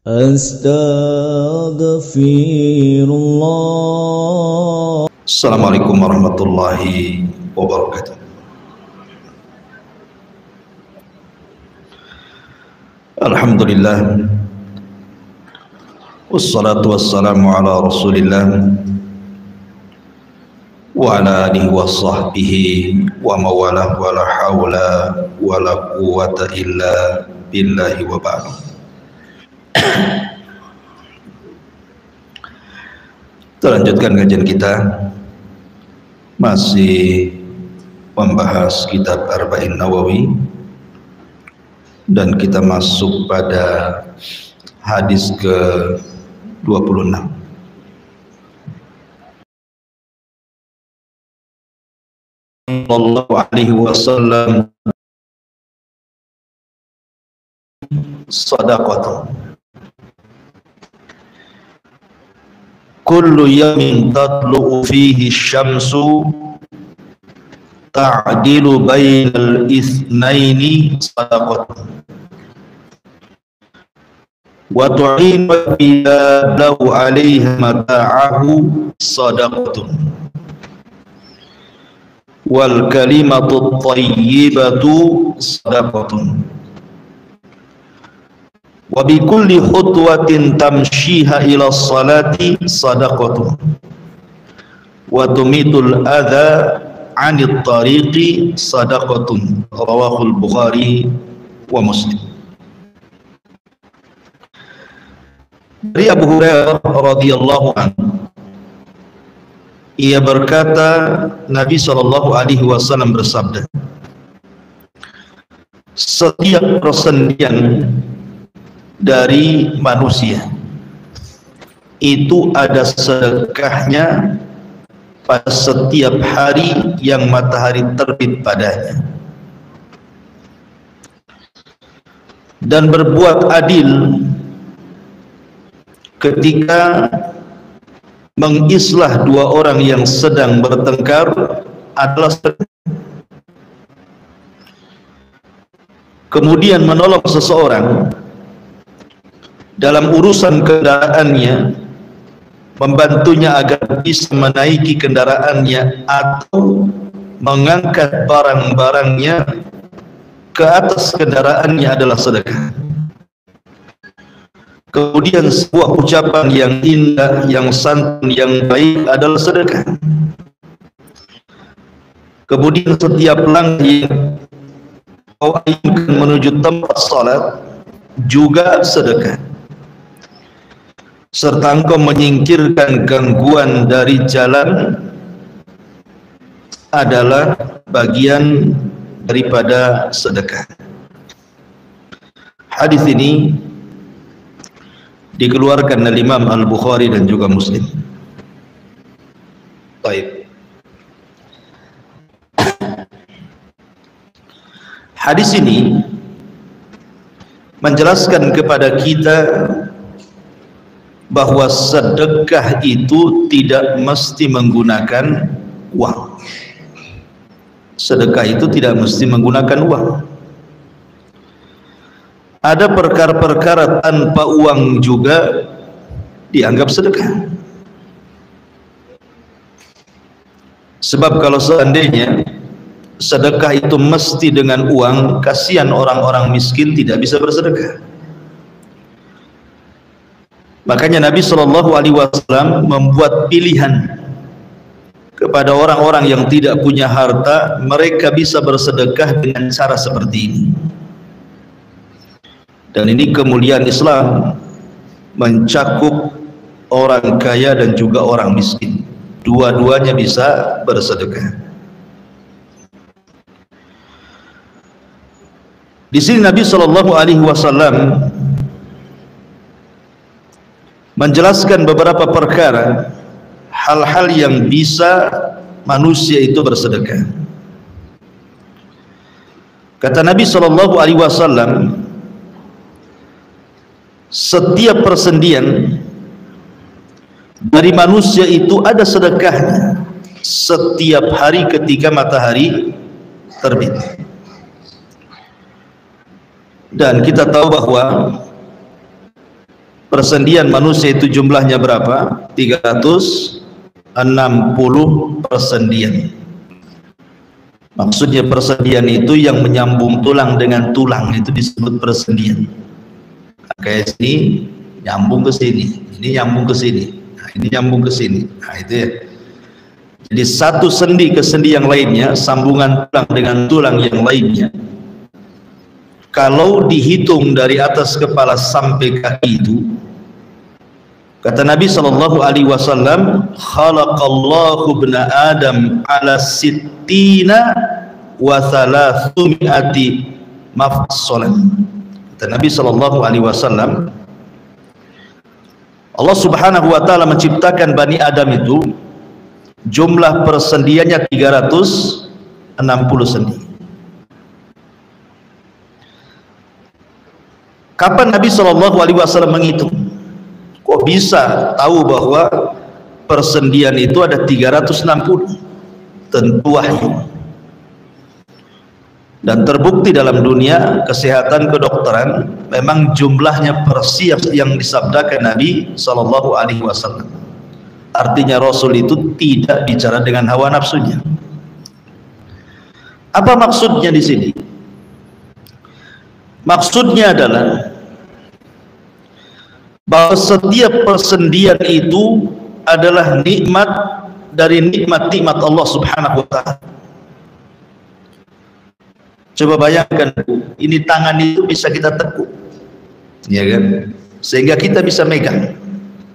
Astaghfirullah. Assalamualaikum warahmatullahi wabarakatuh. Alhamdulillah, wassalatu wassalamu ala rasulillah wa ala alihi wa sahbihi wa mawalah, wa la hawla wa la quwwata illa billahi wa ba'du. Kita lanjutkan kajian kita, masih membahas kitab Arba'in Nawawi, dan kita masuk pada hadis ke-26. Sallallahu alaihi wasallam sadaqatun kullu yawmin tatlu'u fihi syamsu ta'dilu bainal itsnaini sadaqatun wa tu'inu lahu 'alaiha mata'ahu sadaqatun wal kalimatu thayyibatu sadaqatun wa bi kulli khutwatin tamshiha ila salati sadaqatun wa tumitul adha 'anil tariqi sadaqatun. Rawahul Bukhari wa Muslim. Dari Abu Hurairah radhiyallahu anhu, ia berkata, Nabi sallallahu alaihi wasallam bersabda, setiap persendian dari manusia itu ada sedekahnya pada setiap hari yang matahari terbit padanya, dan berbuat adil ketika mengislah dua orang yang sedang bertengkar adalah sedekah. Kemudian menolong seseorang dalam urusan kendaraannya, membantunya agar bisa menaiki kendaraannya atau mengangkat barang-barangnya ke atas kendaraannya adalah sedekah. Kemudian sebuah ucapan yang indah, yang santun, yang baik adalah sedekah. Kemudian setiap langkah yang kau ayunkan menuju tempat salat juga sedekah. Serta engkau menyingkirkan gangguan dari jalan adalah bagian daripada sedekah. Hadis ini dikeluarkan oleh Imam Al-Bukhari dan juga Muslim. Baik. Hadis ini menjelaskan kepada kita bahwa sedekah itu tidak mesti menggunakan uang. Sedekah itu tidak mesti menggunakan uang. Ada perkara-perkara tanpa uang juga dianggap sedekah. Sebab kalau seandainya sedekah itu mesti dengan uang, kasihan orang-orang miskin tidak bisa bersedekah. Makanya Nabi Shallallahu Alaihi Wasallam membuat pilihan kepada orang-orang yang tidak punya harta, mereka bisa bersedekah dengan cara seperti ini. Dan ini kemuliaan Islam, mencakup orang kaya dan juga orang miskin. Dua-duanya bisa bersedekah. Di sini Nabi Shallallahu Alaihi Wasallam menjelaskan beberapa perkara, hal-hal yang bisa manusia itu bersedekah. Kata Nabi Shallallahu Alaihi Wasallam, setiap persendian dari manusia itu ada sedekahnya setiap hari ketika matahari terbit. Dan kita tahu bahwa persendian manusia itu jumlahnya berapa? 360 persendian. Maksudnya persendian itu yang menyambung tulang dengan tulang, itu disebut persendian. Kayak sini nyambung ke sini, ini nyambung ke sini, nah, ini nyambung ke sini. Nah, itu ya. Jadi satu sendi ke sendi yang lainnya, sambungan tulang dengan tulang yang lainnya, kalau dihitung dari atas kepala sampai kaki itu, kata Nabi SAW, khalaqallahu ibna Adam ala sittina wa thalathum'ati mafsalan. Kata Nabi SAW, Allah Subhanahu wa ta'ala menciptakan Bani Adam itu jumlah persendiannya 360 sendi. Kapan Nabi SAW menghitung? Kok bisa tahu bahwa persendian itu ada 360? Tentu wahyu. Dan terbukti dalam dunia kesehatan kedokteran, memang jumlahnya persis yang disabdakan Nabi SAW. Artinya Rasul itu tidak bicara dengan hawa nafsunya. Apa maksudnya di sini? Maksudnya adalah bahwa setiap persendian itu adalah nikmat dari nikmat-nikmat Allah Subhanahu wa ta'ala. Coba bayangkan, ini tangan itu bisa kita tekuk, ya kan? Sehingga kita bisa megang.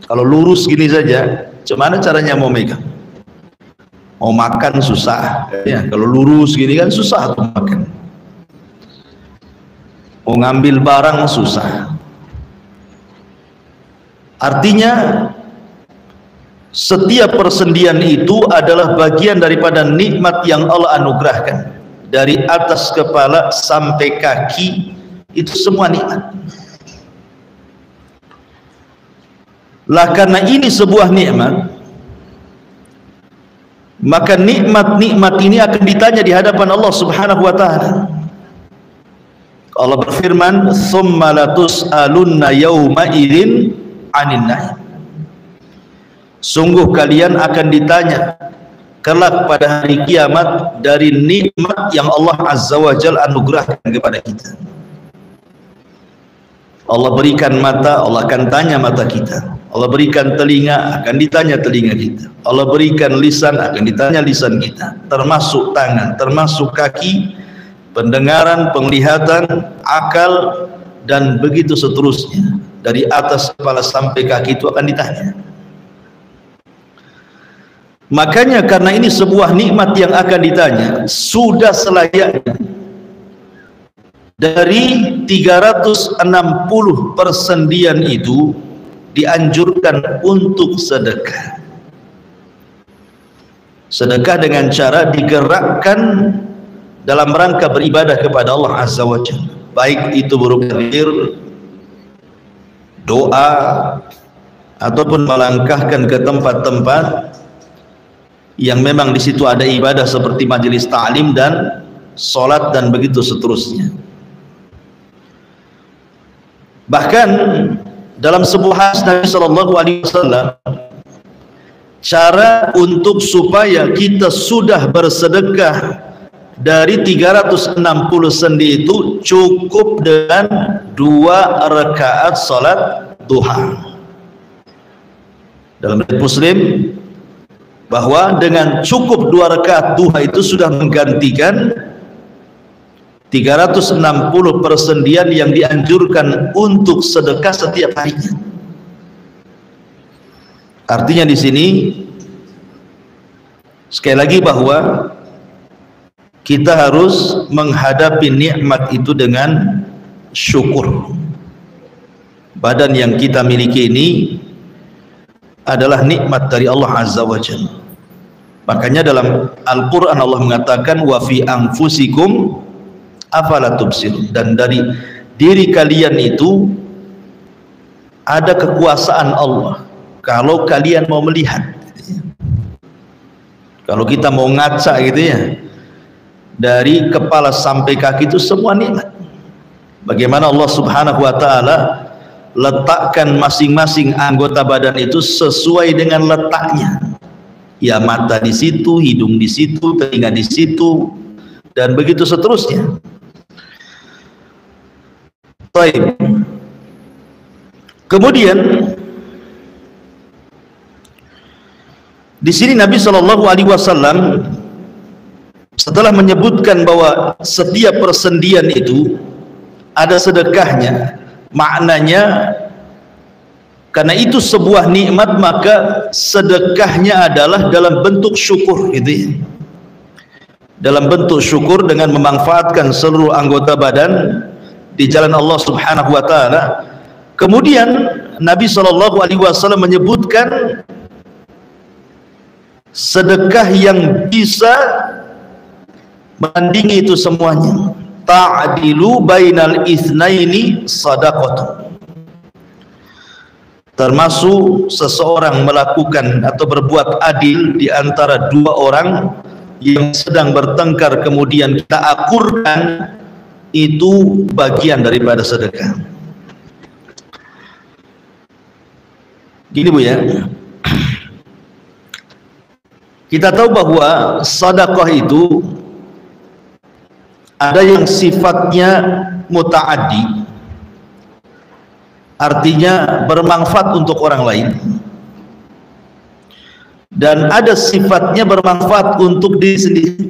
Kalau lurus gini saja, gimana caranya mau megang? Mau makan susah, ya. Kalau lurus gini kan susah tuh makan. Mau ngambil barang susah. Artinya setiap persendian itu adalah bagian daripada nikmat yang Allah anugerahkan. Dari atas kepala sampai kaki, itu semua nikmat. Lah karena ini sebuah nikmat, maka nikmat-nikmat ini akan ditanya di hadapan Allah Subhanahu wa ta'ala. Allah berfirman, "Tsumma latus'alunna yauma idzin 'anin na'im." Sungguh kalian akan ditanya kelak pada hari kiamat dari nikmat yang Allah Azza wa Jalla anugerahkan kepada kita. Allah berikan mata, Allah akan tanya mata kita. Allah berikan telinga, akan ditanya telinga kita. Allah berikan lisan, akan ditanya lisan kita. Termasuk tangan, termasuk kaki, pendengaran, penglihatan, akal, dan begitu seterusnya. Dari atas kepala sampai kaki itu akan ditanya. Makanya karena ini sebuah nikmat yang akan ditanya, sudah selayaknya dari 360 persendian itu dianjurkan untuk sedekah. Sedekah dengan cara digerakkan dalam rangka beribadah kepada Allah Azza wa Jalla, baik itu berupa zikir, doa, ataupun melangkahkan ke tempat-tempat yang memang di situ ada ibadah seperti majelis ta'lim dan salat dan begitu seterusnya. Bahkan dalam sebuah hadis Nabi sallallahu alaihi wasallam, cara untuk supaya kita sudah bersedekah dari 360 sendi itu cukup dengan 2 rakaat salat duha. Dalam riwayat Muslim bahwa dengan cukup 2 rakaat duha itu sudah menggantikan 360 persendian yang dianjurkan untuk sedekah setiap harinya. Artinya di sini sekali lagi bahwa kita harus menghadapi nikmat itu dengan syukur. Badan yang kita miliki ini adalah nikmat dari Allah Azza wa Jalla. Makanya dalam Al-Quran Allah mengatakan, wa fi anfusikum afala tubsirun, dan dari diri kalian itu ada kekuasaan Allah kalau kalian mau melihat. Kalau kita mau ngaca gitu ya, dari kepala sampai kaki itu semua nikmat. Bagaimana Allah Subhanahu wa ta'ala letakkan masing-masing anggota badan itu sesuai dengan letaknya. Ya, mata di situ, hidung di situ, telinga di situ, dan begitu seterusnya. Baik. Kemudian di sini Nabi Shallallahu Alaihi Wasallam setelah menyebutkan bahwa setiap persendian itu ada sedekahnya, maknanya karena itu sebuah nikmat, maka sedekahnya adalah dalam bentuk syukur, gitu ya. Dalam bentuk syukur dengan memanfaatkan seluruh anggota badan di jalan Allah Subhanahu wa taala. Kemudian Nabi Shallallahu Alaihi Wasallam menyebutkan sedekah yang bisa menandingi itu semuanya. Ta'dilu bainal itsnaini shadaqatu. Termasuk seseorang melakukan atau berbuat adil di antara dua orang yang sedang bertengkar, kemudian kita akurkan, itu bagian daripada sedekah. Gini Bu ya, kita tahu bahwa sedekah itu ada yang sifatnya muta'addi, artinya bermanfaat untuk orang lain, dan ada sifatnya bermanfaat untuk diri sendiri,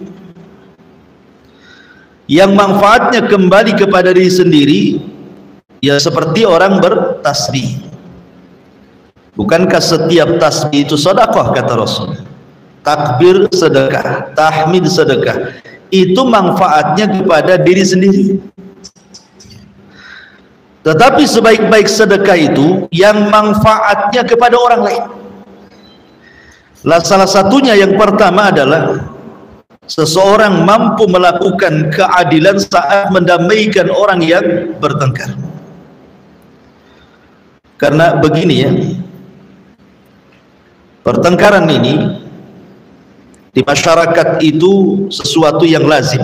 yang manfaatnya kembali kepada diri sendiri, ya seperti orang bertasbih. Bukankah setiap tasbih itu sedekah, kata Rasul? Takbir sedekah, tahmid sedekah, itu manfaatnya kepada diri sendiri. Tetapi sebaik-baik sedekah itu yang manfaatnya kepada orang lain. Salah satunya yang pertama adalah seseorang mampu melakukan keadilan saat mendamaikan orang yang bertengkar. Karena begini ya, pertengkaran ini di masyarakat itu sesuatu yang lazim.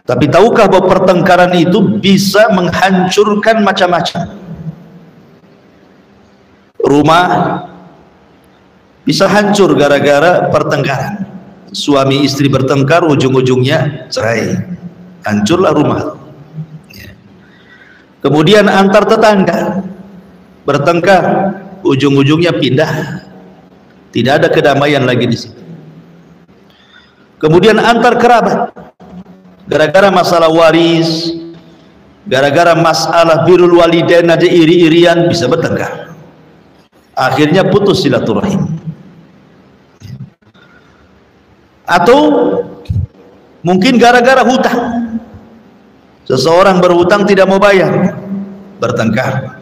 Tapi tahukah bahwa pertengkaran itu bisa menghancurkan macam-macam? Rumah bisa hancur gara-gara pertengkaran. Suami istri bertengkar, ujung-ujungnya cerai, hancurlah rumah. Kemudian antar tetangga bertengkar, ujung-ujungnya pindah, tidak ada kedamaian lagi di situ. Kemudian antar kerabat, gara-gara masalah waris, gara-gara masalah birrul walidain aja iri-irian bisa bertengkar, akhirnya putus silaturahim. Atau mungkin gara-gara hutang, seseorang berhutang tidak mau bayar, bertengkar,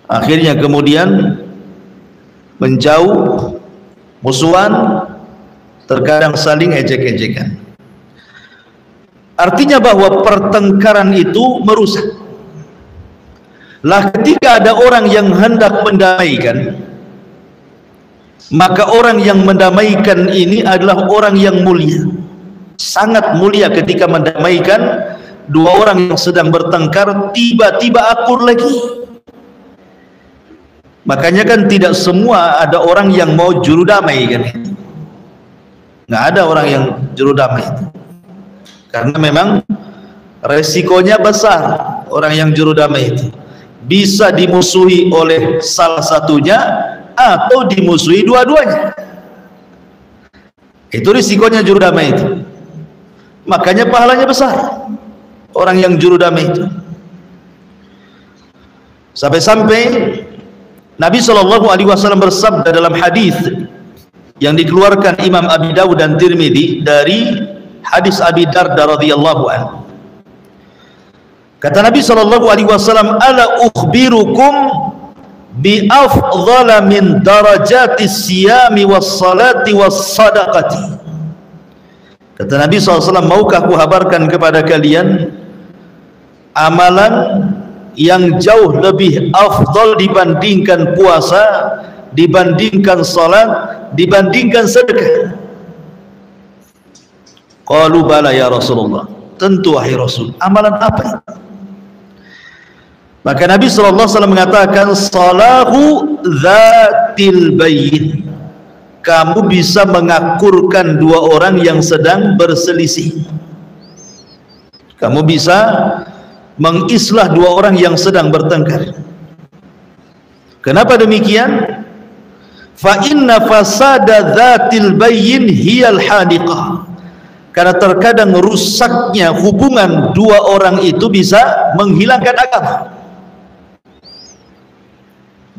akhirnya kemudian menjauh, musuhan, terkadang saling ejek-ejekan. Artinya bahwa pertengkaran itu merusak. Lah ketika ada orang yang hendak mendamaikan, maka orang yang mendamaikan ini adalah orang yang mulia, sangat mulia ketika mendamaikan dua orang yang sedang bertengkar, tiba-tiba akur lagi. Makanya kan tidak semua ada orang yang mau juru damai kan, nggak ada orang yang juru damai itu, karena memang resikonya besar. Orang yang juru damai itu bisa dimusuhi oleh salah satunya atau dimusuhi dua-duanya. Itu risikonya juru damai itu, makanya pahalanya besar orang yang juru damai itu. Sampai-sampai Nabi Shallallahu Alaihi Wasallam bersabda dalam hadis yang dikeluarkan Imam Abi Dawud dan Tirmidzi dari hadis Abi Darda radhiyallahu anhu. Kata Nabi Shallallahu Alaihi Wasallam, "Ala ukhbirukum bi afdhala min darajati siyami was salati was sadaqati." Kata Nabi SAW, maukah aku kabarkan kepada kalian amalan yang jauh lebih afdal dibandingkan puasa, dibandingkan salat, dibandingkan sedekah? Qalu bala ya Rasulullah. Tentu wahai Rasul. Amalan apa itu? Maka Nabi SAW mengatakan, salahu dzatil bayyin, kamu bisa mengakurkan dua orang yang sedang berselisih. Kamu bisa mengislah dua orang yang sedang bertengkar. Kenapa demikian? Fa inna fasada dzatil bayyin hiyal hadiqah. Karena terkadang rusaknya hubungan dua orang itu bisa menghilangkan agama.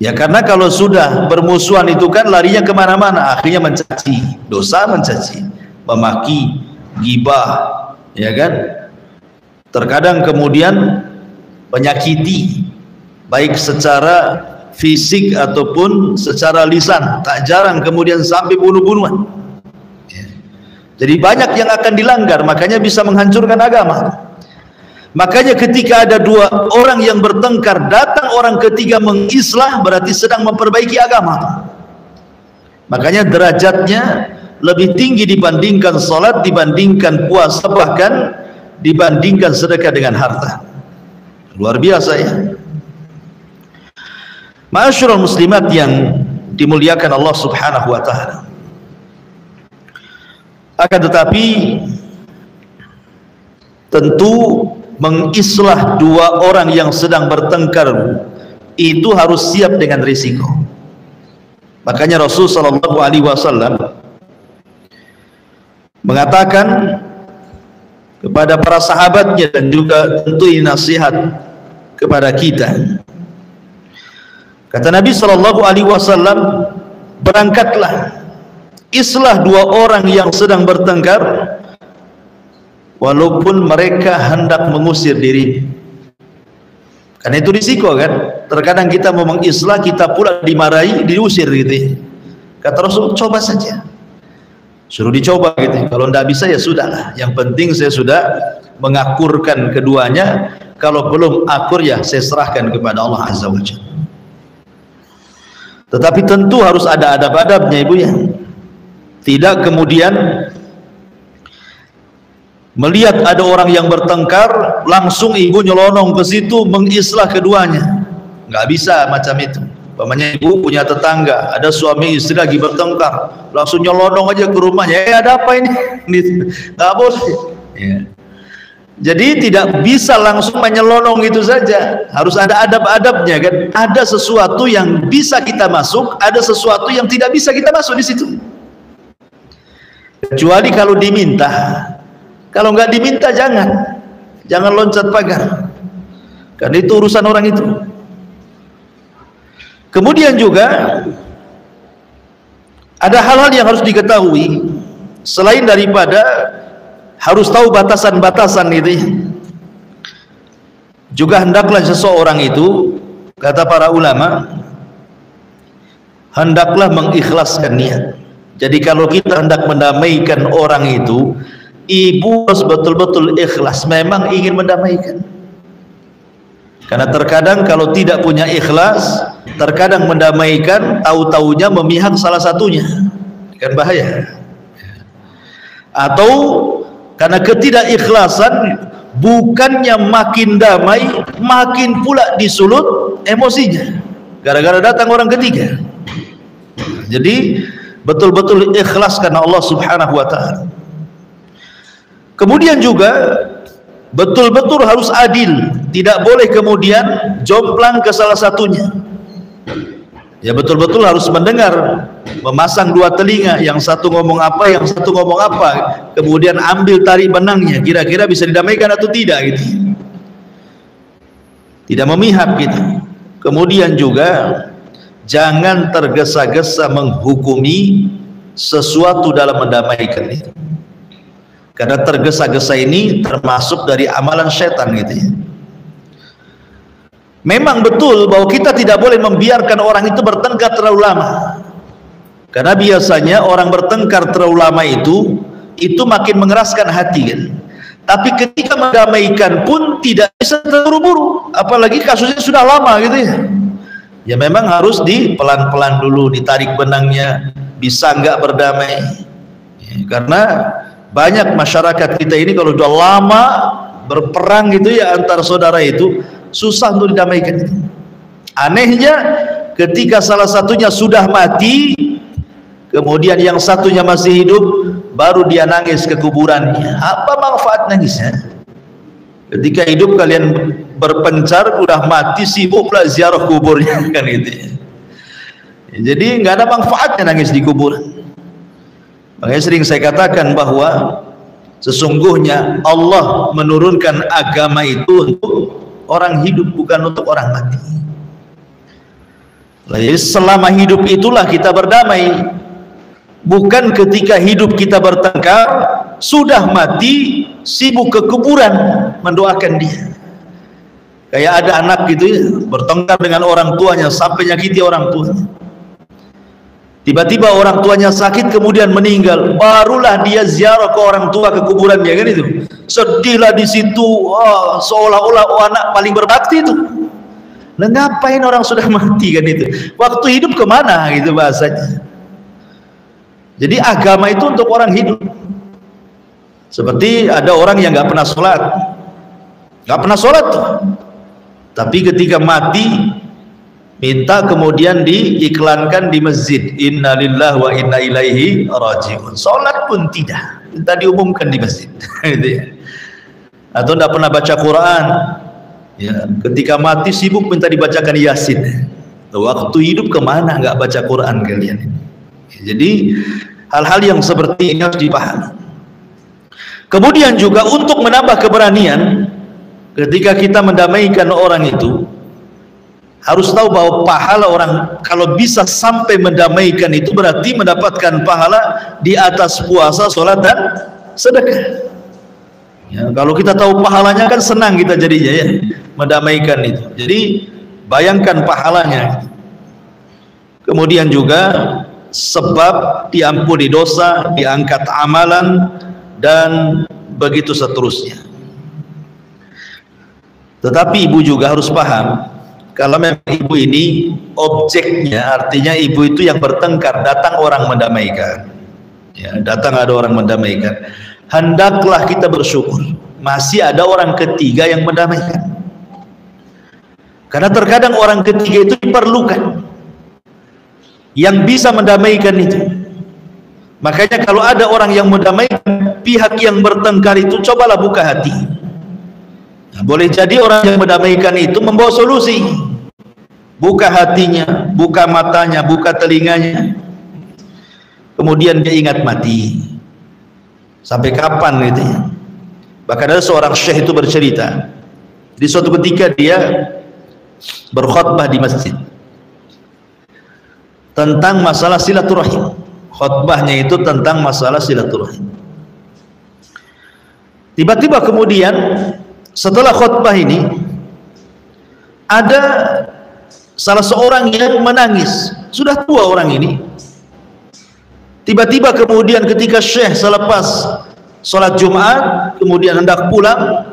Ya, karena kalau sudah bermusuhan itu kan larinya kemana-mana, akhirnya mencaci, dosa mencaci, memaki, gibah, ya kan? Terkadang kemudian menyakiti, baik secara fisik ataupun secara lisan, tak jarang kemudian sampai bunuh-bunuhan. Jadi banyak yang akan dilanggar, makanya bisa menghancurkan agama. Makanya ketika ada dua orang yang bertengkar, datang orang ketiga mengislah, berarti sedang memperbaiki agama. Makanya derajatnya lebih tinggi dibandingkan salat, dibandingkan puasa, bahkan dibandingkan sedekah dengan harta. Luar biasa ya. Ma'asyiral muslimat yang dimuliakan Allah Subhanahu wa taala. Akan tetapi tentu mengislah dua orang yang sedang bertengkar itu harus siap dengan risiko. Makanya Rasul sallallahu alaihi wasallam mengatakan kepada para sahabatnya dan juga tentu ini nasihat kepada kita. Kata Nabi sallallahu alaihi wasallam, berangkatlah, islah dua orang yang sedang bertengkar walaupun mereka hendak mengusir diri. Karena itu risiko kan. Terkadang kita mau mengislah, kita pula dimarahi, diusir gitu. Kata Rasul, coba saja. Suruh dicoba gitu. Kalau tidak bisa ya sudahlah. Yang penting saya sudah mengakurkan keduanya. Kalau belum akur ya saya serahkan kepada Allah Azza wa Jalla. Tetapi tentu harus ada adab-adabnya ibu ya. Tidak kemudian melihat ada orang yang bertengkar langsung ibu nyelonong ke situ mengislah keduanya. Nggak bisa macam itu. Umpamanya ibu punya tetangga, ada suami istri lagi bertengkar, langsung nyelonong aja ke rumahnya. Ada apa ini? Nggak boleh ya. Jadi tidak bisa langsung menyelonong itu saja, harus ada adab-adabnya kan. Ada sesuatu yang bisa kita masuk, ada sesuatu yang tidak bisa kita masuk di situ, kecuali kalau diminta. Kalau nggak diminta jangan loncat pagar, karena itu urusan orang itu. Kemudian juga ada hal-hal yang harus diketahui selain daripada harus tahu batasan-batasan itu. Juga hendaklah seseorang itu, kata para ulama, hendaklah mengikhlaskan niat. Jadi kalau kita hendak mendamaikan orang itu, ibu harus betul-betul ikhlas, memang ingin mendamaikan. Karena terkadang kalau tidak punya ikhlas, terkadang mendamaikan, tahu-taunya memihak salah satunya, kan bahaya. Atau karena ketidakikhlasan, bukannya makin damai, makin pula disulut emosinya, gara-gara datang orang ketiga. Jadi betul-betul ikhlas karena Allah Subhanahu wa ta'ala. Kemudian juga betul-betul harus adil, tidak boleh kemudian jomplang ke salah satunya. Ya betul-betul harus mendengar, memasang dua telinga, yang satu ngomong apa, yang satu ngomong apa, kemudian ambil tarik benangnya, kira-kira bisa didamaikan atau tidak gitu. Tidak memihak gitu. Kemudian juga jangan tergesa-gesa menghukumi sesuatu dalam mendamaikan itu. Karena tergesa-gesa ini termasuk dari amalan setan gitu ya. Memang betul bahwa kita tidak boleh membiarkan orang itu bertengkar terlalu lama. Karena biasanya orang bertengkar terlalu lama itu makin mengeraskan hati kan. Tapi ketika mendamaikan pun tidak bisa terburu-buru, apalagi kasusnya sudah lama gitu ya. Ya memang harus pelan-pelan dulu, ditarik benangnya, bisa nggak berdamai ya, karena banyak masyarakat kita ini kalau sudah lama berperang gitu ya antar saudara itu, susah untuk didamaikan. Anehnya ketika salah satunya sudah mati, kemudian yang satunya masih hidup, baru dia nangis ke kuburannya. Apa manfaat nangisnya? Ketika hidup kalian berpencar, udah mati sibuklah ziarah kuburnya, kan gitu ya. Jadi nggak ada manfaatnya nangis di kuburan. Makanya sering saya katakan bahwa sesungguhnya Allah menurunkan agama itu untuk orang hidup, bukan untuk orang mati. Jadi selama hidup itulah kita berdamai, bukan ketika hidup kita bertengkar, sudah mati sibuk ke kuburan mendoakan dia. Kayak ada anak gitu ya, bertengkar dengan orang tuanya sampai nyakiti orang tuanya. Tiba-tiba orang tuanya sakit kemudian meninggal, barulah dia ziarah ke orang tua ke kuburannya, kan itu. Sedihlah di situ, seolah-olah anak paling berbakti itu. Nah, ngapain orang sudah mati, kan itu? Waktu hidup kemana gitu bahasanya. Jadi agama itu untuk orang hidup. Seperti ada orang yang nggak pernah sholat, tapi ketika mati minta kemudian diiklankan di masjid, innalillahi wa inna ilaihi rajiun. Sholat pun tidak, minta diumumkan di masjid. Atau tidak pernah baca Quran, ya, ketika mati sibuk minta dibacakan Yasin. Waktu hidup kemana nggak baca Quran kalian? Jadi hal-hal yang seperti ini harus dipahami. Kemudian juga untuk menambah keberanian ketika kita mendamaikan orang itu, harus tahu bahwa pahala orang kalau bisa sampai mendamaikan itu berarti mendapatkan pahala di atas puasa, sholat dan sedekah. Ya, kalau kita tahu pahalanya kan senang kita jadinya ya, mendamaikan itu. Jadi bayangkan pahalanya. Kemudian juga sebab diampuni dosa, diangkat amalan, dan begitu seterusnya. Tetapi ibu juga harus paham, kalau memang ibu ini objeknya, artinya ibu itu yang bertengkar, datang orang mendamaikan, ya, datang ada orang mendamaikan, hendaklah kita bersyukur masih ada orang ketiga yang mendamaikan. Karena terkadang orang ketiga itu diperlukan, yang bisa mendamaikan itu. Makanya kalau ada orang yang mendamaikan pihak yang bertengkar itu, cobalah buka hati. Nah, boleh jadi orang yang mendamaikan itu membawa solusi. Buka hatinya, buka matanya, buka telinganya. Kemudian dia ingat mati. Sampai kapan gitu ya. Bahkan ada seorang syekh itu bercerita, di suatu ketika dia berkhutbah di masjid tentang masalah silaturahim. Khutbahnya itu tentang masalah silaturahim. Tiba-tiba kemudian setelah khutbah ini ada salah seorang yang menangis. Sudah tua orang ini. Tiba-tiba kemudian ketika syekh selepas sholat Jumat kemudian hendak pulang,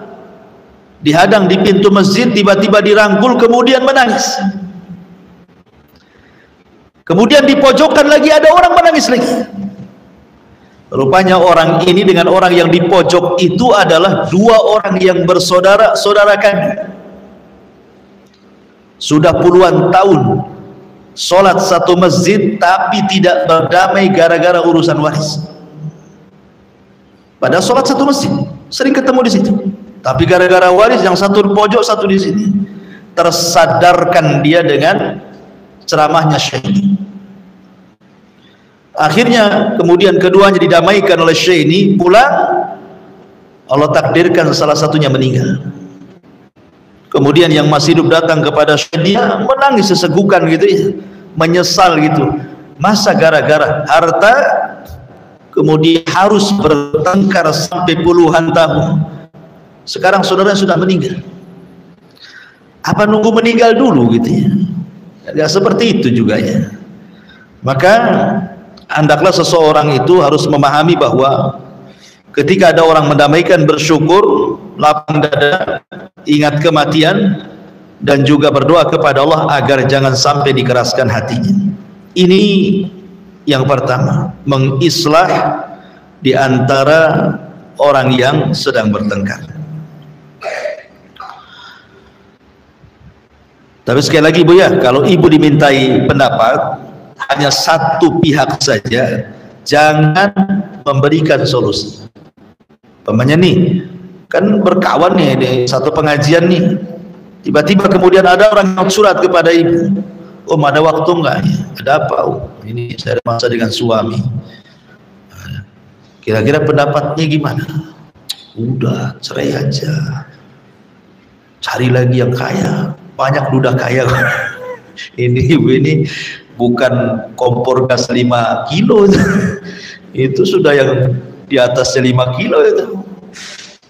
dihadang di pintu masjid, tiba-tiba dirangkul kemudian menangis. Kemudian di pojokan lagi ada orang menangis lagi. Rupanya orang ini dengan orang yang di pojok itu adalah dua orang yang bersaudara kami. Sudah puluhan tahun sholat satu masjid tapi tidak berdamai gara-gara urusan waris. Padahal sholat satu masjid, sering ketemu di situ. Tapi gara-gara waris yang satu di pojok, satu di sini. Tersadarkan dia dengan ceramahnya syekh. Akhirnya kemudian keduanya didamaikan oleh syekh ini, pulang Allah takdirkan salah satunya meninggal. Kemudian yang masih hidup datang kepada syekh, dia menangis sesegukan gitu ya, menyesal gitu. Masa gara-gara harta kemudian harus bertengkar sampai puluhan tahun. Sekarang saudara sudah meninggal, apa nunggu meninggal dulu gitu ya? Ya seperti itu juga ya. Maka hendaklah seseorang itu harus memahami bahwa ketika ada orang mendamaikan, bersyukur, lapang dada, ingat kematian, dan juga berdoa kepada Allah agar jangan sampai dikeraskan hatinya. Ini yang pertama, mengislah di antara orang yang sedang bertengkar. Tapi sekali lagi Bu ya, kalau ibu dimintai pendapat hanya satu pihak saja, jangan memberikan solusi. Pamannya nih, kan berkawan nih di satu pengajian nih, tiba-tiba kemudian ada orang yang surat kepada ibu, Om ada waktu enggak? Ada apa Om? Ini saya ada masalah dengan suami. Kira-kira pendapatnya gimana? Udah cerai aja, cari lagi yang kaya, banyak duda kaya. Ini ibu ini bukan kompor gas 5 kilo itu sudah yang di atasnya 5 kilo itu.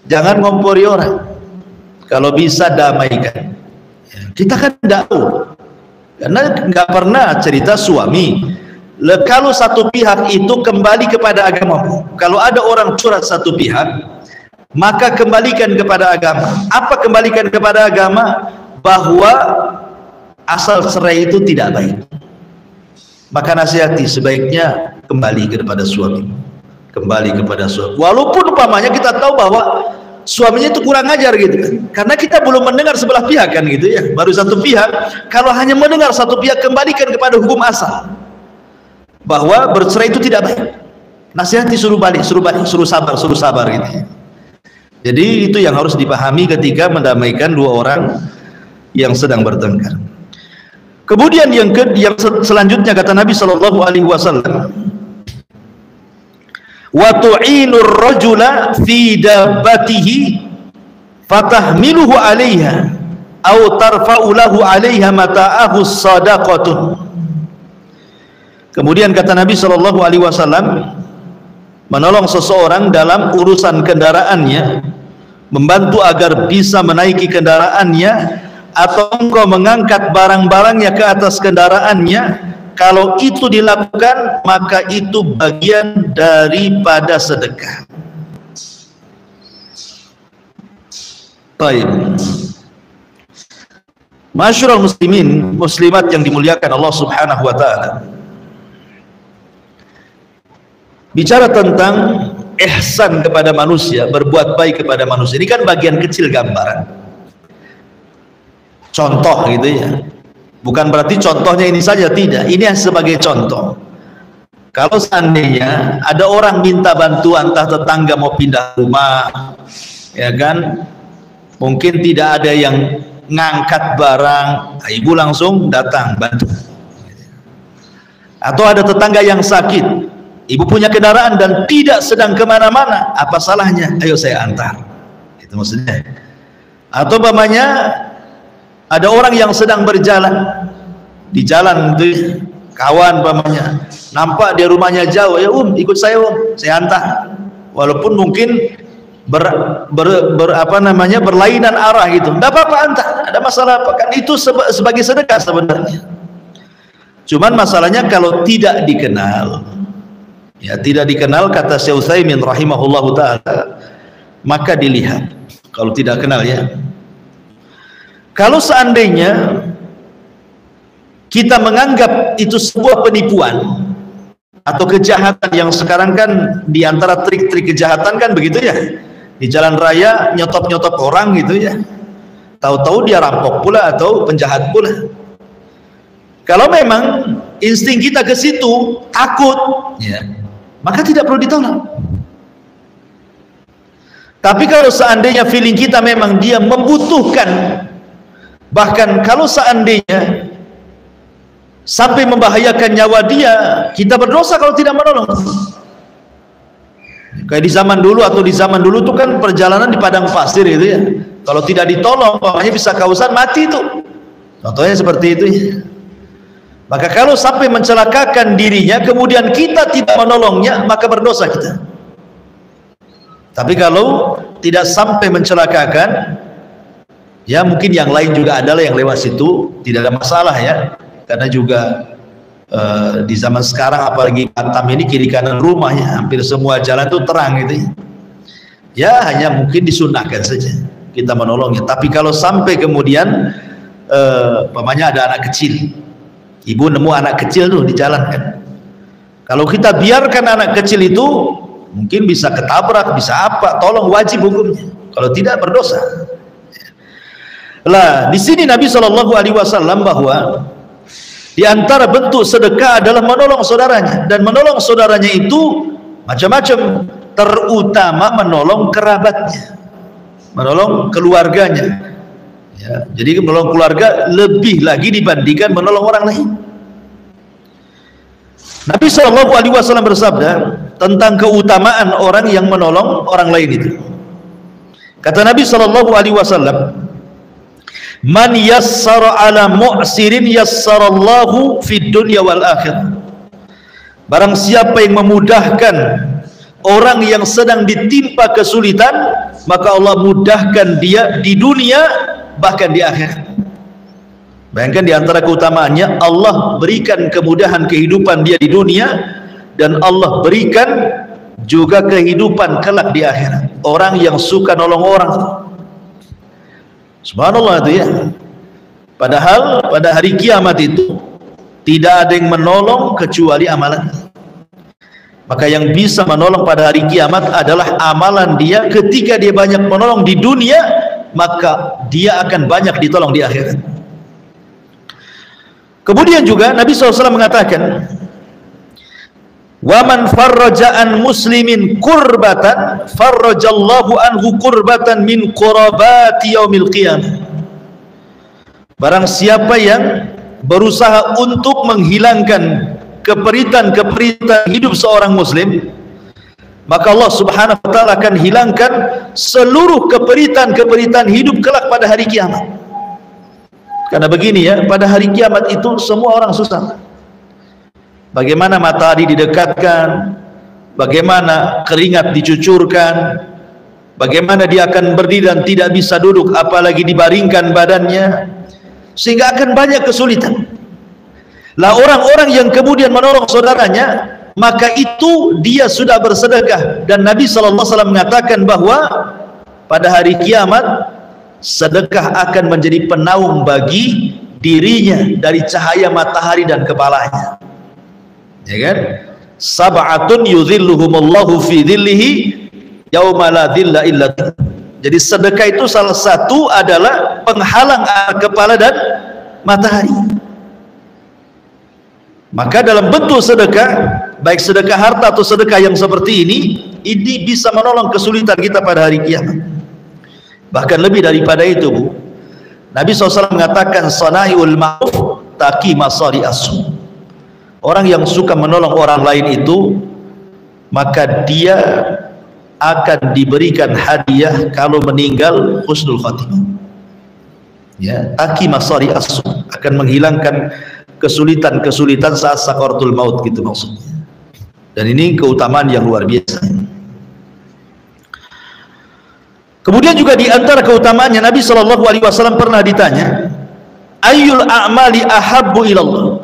Jangan ngompori orang, kalau bisa damaikan. Kita kan tidak tahu, karena nggak pernah cerita suami. Kalau satu pihak itu kembali kepada agamamu. Kalau ada orang curhat satu pihak, maka kembalikan kepada agama. Apa kembalikan kepada agama? Bahwa asal cerai itu tidak baik. Maka nasihati, sebaiknya kembali kepada suami. Kembali kepada suami. Walaupun umpamanya kita tahu bahwa suaminya itu kurang ajar gitu kan. Karena kita belum mendengar sebelah pihak kan gitu ya. Baru satu pihak. Kalau hanya mendengar satu pihak, kembalikan kepada hukum asal. Bahwa bercerai itu tidak baik. Nasihati, suruh balik, suruh sabar gitu. Jadi itu yang harus dipahami ketika mendamaikan dua orang yang sedang bertengkar. Kemudian yang selanjutnya kata Nabi sallallahu alaihi wasallam, wa tu'inur rajula fi dabbatihi fatahmiluhu 'alaiha aw tarfa'u lahu 'alaiha mata'ahu sadaqatun. Kemudian kata Nabi sallallahu alaihi wasallam, menolong seseorang dalam urusan kendaraannya, membantu agar bisa menaiki kendaraannya, atau engkau mengangkat barang-barangnya ke atas kendaraannya, kalau itu dilakukan maka itu bagian daripada sedekah. Baik, masyarul muslimin muslimat yang dimuliakan Allah subhanahu wa ta'ala, bicara tentang ihsan kepada manusia, berbuat baik kepada manusia, ini kan bagian kecil gambaran, contoh gitu ya. Bukan berarti contohnya ini saja, tidak, ini sebagai contoh. Kalau seandainya ada orang minta bantuan, entah tetangga mau pindah rumah ya kan, mungkin tidak ada yang ngangkat barang, ibu langsung datang bantu. Atau ada tetangga yang sakit, ibu punya kendaraan dan tidak sedang kemana-mana, apa salahnya? Ayo saya antar. Itu maksudnya. Atau umpamanya ada orang yang sedang berjalan di jalan itu, kawan umpamanya, nampak dia rumahnya jauh, ya ikut saya saya antar. Walaupun mungkin berlainan arah gitu, tidak apa-apa antar, ada masalah apa? Kan itu sebagai sedekah sebenarnya. Cuman masalahnya kalau tidak dikenal. Ya, tidak dikenal, kata Syekh Utsaimin rahimahullahu taala, maka dilihat. Kalau tidak kenal ya. Kalau seandainya kita menganggap itu sebuah penipuan atau kejahatan, yang sekarang kan diantara trik-trik kejahatan kan begitu ya, di jalan raya nyotop-nyotop orang gitu ya, tahu-tahu dia rampok pula atau penjahat pula. Kalau memang insting kita ke situ takut ya, maka tidak perlu ditolong. Tapi kalau seandainya feeling kita memang dia membutuhkan, bahkan kalau seandainya sampai membahayakan nyawa dia, kita berdosa kalau tidak menolong. Kayak di zaman dulu, atau di zaman dulu tuh kan perjalanan di padang pasir gitu ya, kalau tidak ditolong makanya bisa kausan mati itu, contohnya seperti itu ya. Maka kalau sampai mencelakakan dirinya kemudian kita tidak menolongnya, maka berdosa kita. Tapi kalau tidak sampai mencelakakan, ya mungkin yang lain juga adalah yang lewat situ, tidak ada masalah ya. Karena juga di zaman sekarang apalagi Batam ini kiri kanan rumahnya hampir semua jalan itu terang gitu ya, hanya mungkin disunahkan saja kita menolongnya. Tapi kalau sampai kemudian umpamanya ada anak kecil, ibu nemu anak kecil tuh di jalan kan, kalau kita biarkan anak kecil itu mungkin bisa ketabrak, bisa apa, tolong, wajib hukumnya. Kalau tidak berdosa. Lah, di sini Nabi SAW bahwa di antara bentuk sedekah adalah menolong saudaranya, dan menolong saudaranya itu macam-macam, terutama menolong kerabatnya, menolong keluarganya. Ya, jadi menolong keluarga lebih lagi dibandingkan menolong orang lain. Nabi SAW bersabda tentang keutamaan orang yang menolong orang lain itu. Kata Nabi SAW, "Man yassara ala mu'sirin yassarallahu fid dunya wal akhirah." Barang siapa yang memudahkan orang yang sedang ditimpa kesulitan, maka Allah mudahkan dia di dunia bahkan di akhirat. Bayangkan di antara keutamaannya, Allah berikan kemudahan kehidupan dia di dunia, dan Allah berikan juga kehidupan kelak di akhirat. Orang yang suka nolong orang, subhanallah itu ya. Padahal pada hari kiamat itu tidak ada yang menolong kecuali amalan. Maka yang bisa menolong pada hari kiamat adalah amalan dia. Ketika dia banyak menolong di dunia, maka dia akan banyak ditolong di akhirat. Kemudian juga Nabi SAW mengatakan, "Wa man farraja an muslimin kurbatan farrajallahu anhu kurbatan min qurabati yaumil qiyamah." Barang siapa yang berusaha untuk menghilangkan keperitan-keperitan hidup seorang muslim, maka Allah Subhanahu wa taala akan hilangkan seluruh keperitan-keperitan hidup kelak pada hari kiamat. Karena begini ya, pada hari kiamat itu semua orang susah. Bagaimana matahari didekatkan, bagaimana keringat dicucurkan, bagaimana dia akan berdiri dan tidak bisa duduk, apalagi dibaringkan badannya, sehingga akan banyak kesulitan. Lah orang-orang yang kemudian menolong saudaranya, maka itu dia sudah bersedekah. Dan Nabi SAW mengatakan bahwa pada hari kiamat sedekah akan menjadi penaung bagi dirinya dari cahaya matahari dan kepalanya. Ya kan? Sab'atun yudhilluhumullahu fi dhillihi yauma la dhilla illa dhilluh. Jadi sedekah itu salah satu adalah penghalang kepala dan matahari. Maka dalam bentuk sedekah, baik sedekah harta atau sedekah yang seperti ini bisa menolong kesulitan kita pada hari kiamat. Bahkan lebih daripada itu, Bu, Nabi SAW mengatakan, "Sanaiul ma'ruf taqi masari asu." Orang yang suka menolong orang lain itu, maka dia akan diberikan hadiah kalau meninggal husnul khatimah. Ya, taqi masari asu, akan menghilangkan kesulitan-kesulitan saat sakaratul maut, gitu maksudnya. Dan ini keutamaan yang luar biasa. Kemudian juga di antara keutamaannya, Nabi SAW pernah ditanya, "Ayyul a'mali ahabbu ilallah?"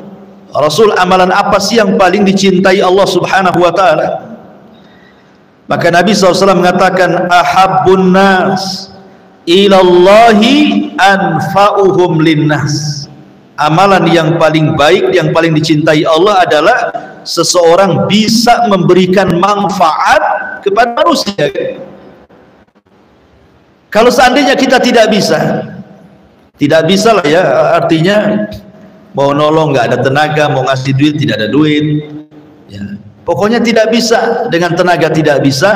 Rasul, amalan apa sih yang paling dicintai Allah Subhanahu wa taala? Maka Nabi SAW mengatakan, "Ahabbun nas ilallahi anfa'uhum linnas." Amalan yang paling baik, yang paling dicintai Allah adalah seseorang bisa memberikan manfaat kepada manusia. Kalau seandainya kita tidak bisa lah ya, artinya mau nolong nggak ada tenaga, mau ngasih duit tidak ada duit, ya. Pokoknya tidak bisa, dengan tenaga tidak bisa,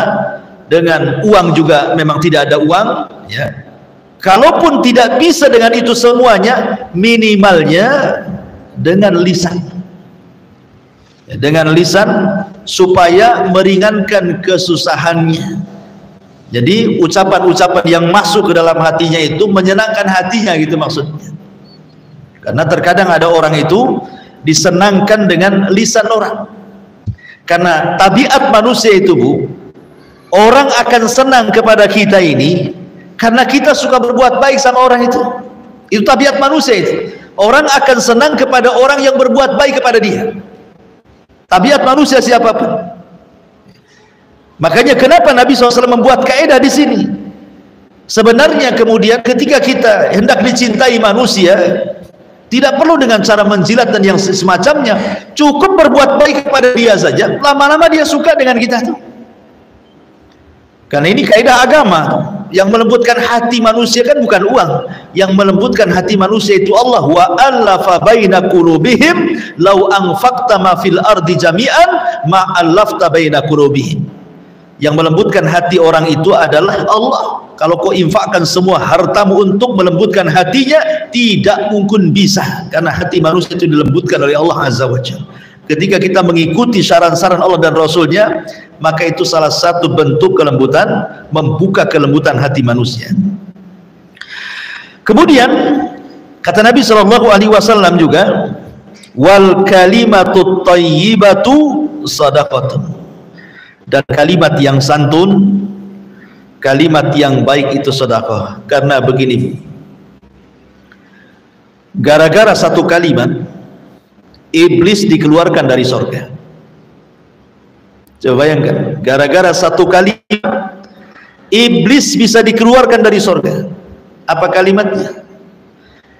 dengan uang juga memang tidak ada uang, ya. Kalaupun tidak bisa dengan itu semuanya, minimalnya dengan lisan, ya, dengan lisan supaya meringankan kesusahannya. Jadi ucapan-ucapan yang masuk ke dalam hatinya itu menyenangkan hatinya, gitu maksudnya. Karena terkadang ada orang itu disenangkan dengan lisan orang. Karena tabiat manusia itu, Bu, orang akan senang kepada kita ini karena kita suka berbuat baik sama orang itu. Itu tabiat manusia itu. Orang akan senang kepada orang yang berbuat baik kepada dia. Tabiat manusia siapapun. Makanya kenapa Nabi SAW membuat kaidah di sini? Sebenarnya kemudian ketika kita hendak dicintai manusia, tidak perlu dengan cara menjilat dan yang semacamnya, cukup berbuat baik kepada dia saja, lama-lama dia suka dengan kita tuh. Karena ini kaidah agama. Yang melembutkan hati manusia kan bukan uang. Yang melembutkan hati manusia itu Allah. Wa allafa baina qulubihim law anfaqta ma fil ardi jami'an ma allafta baina qulubihim. Yang melembutkan hati orang itu adalah Allah. Kalau kau infakkan semua hartamu untuk melembutkan hatinya, tidak mungkin bisa, karena hati manusia itu dilembutkan oleh Allah Azza wa Jalla. Ketika kita mengikuti saran-saran Allah dan Rasulnya, maka itu salah satu bentuk kelembutan, membuka kelembutan hati manusia. Kemudian kata Nabi SAW juga, wal kalimatut thayyibatu shadaqatun. Dan kalimat yang santun, kalimat yang baik itu sedekah. Karena begini, gara-gara satu kalimat iblis dikeluarkan dari surga. Coba bayangkan, gara-gara satu kalimat iblis bisa dikeluarkan dari surga. Apa kalimatnya?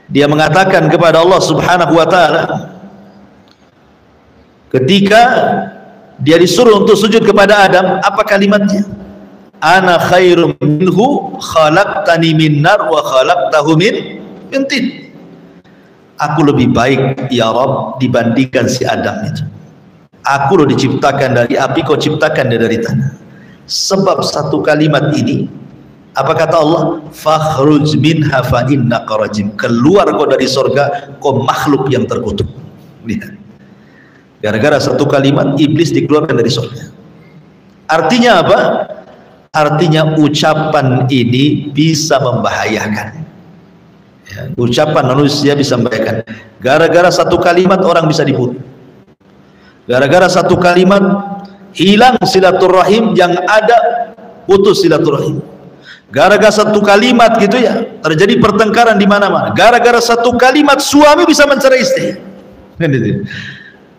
Dia mengatakan kepada Allah Subhanahu wa taala ketika dia disuruh untuk sujud kepada Adam, apa kalimatnya? Ana khairum minhu khalaqtani min nar wa khalaqtahu min tin. Aku lebih baik ya Rabb dibandingkan si Adam itu. Aku loh diciptakan dari api, kau ciptakan dia dari tanah. Sebab satu kalimat ini, apa kata Allah? Fakhruj minha fa innaka rajim. Keluar kau dari surga, kau makhluk yang terkutuk. Lihat. Gara-gara satu kalimat iblis dikeluarkan dari surga. Artinya apa? Artinya ucapan ini bisa membahayakan. Ya, ucapan manusia bisa membahayakan. Gara-gara satu kalimat orang bisa dibunuh. Gara-gara satu kalimat hilang silaturahim, yang ada putus silaturahim. Gara-gara satu kalimat gitu ya, terjadi pertengkaran di mana-mana. Gara-gara satu kalimat suami bisa mencerai istri.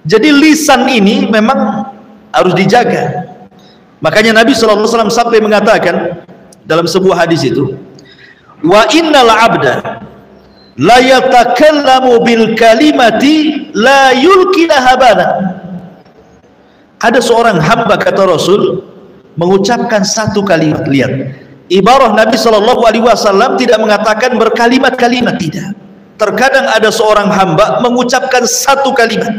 Jadi lisan ini memang harus dijaga. Makanya Nabi SAW sampai mengatakan dalam sebuah hadis itu, wa innal abda la yatakallamu bil kalimati la yulqiha bana. Ada seorang hamba, kata Rasul, mengucapkan satu kalimat. Lihat, ibarah Nabi SAW tidak mengatakan berkalimat-kalimat, tidak. Terkadang ada seorang hamba mengucapkan satu kalimat,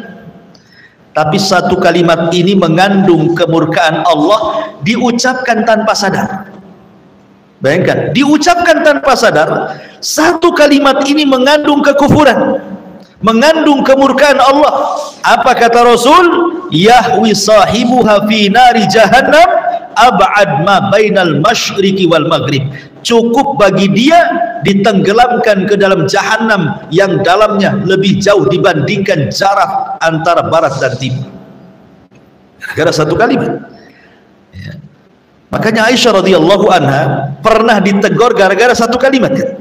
tapi satu kalimat ini mengandung kemurkaan Allah, diucapkan tanpa sadar. Bayangkan, diucapkan tanpa sadar, satu kalimat ini mengandung kekufuran, mengandung kemurkaan Allah. Apa kata Rasul? Yahwi sahibuha fi nari jahannam ab'ad ma bainal masyriqi wal maghrib. Cukup bagi dia ditenggelamkan ke dalam jahanam yang dalamnya lebih jauh dibandingkan jarak antara barat dan timur. Gara-gara satu kalimat. Ya. Makanya Aisyah radhiyallahu anha pernah ditegur gara-gara satu kalimat. Kan?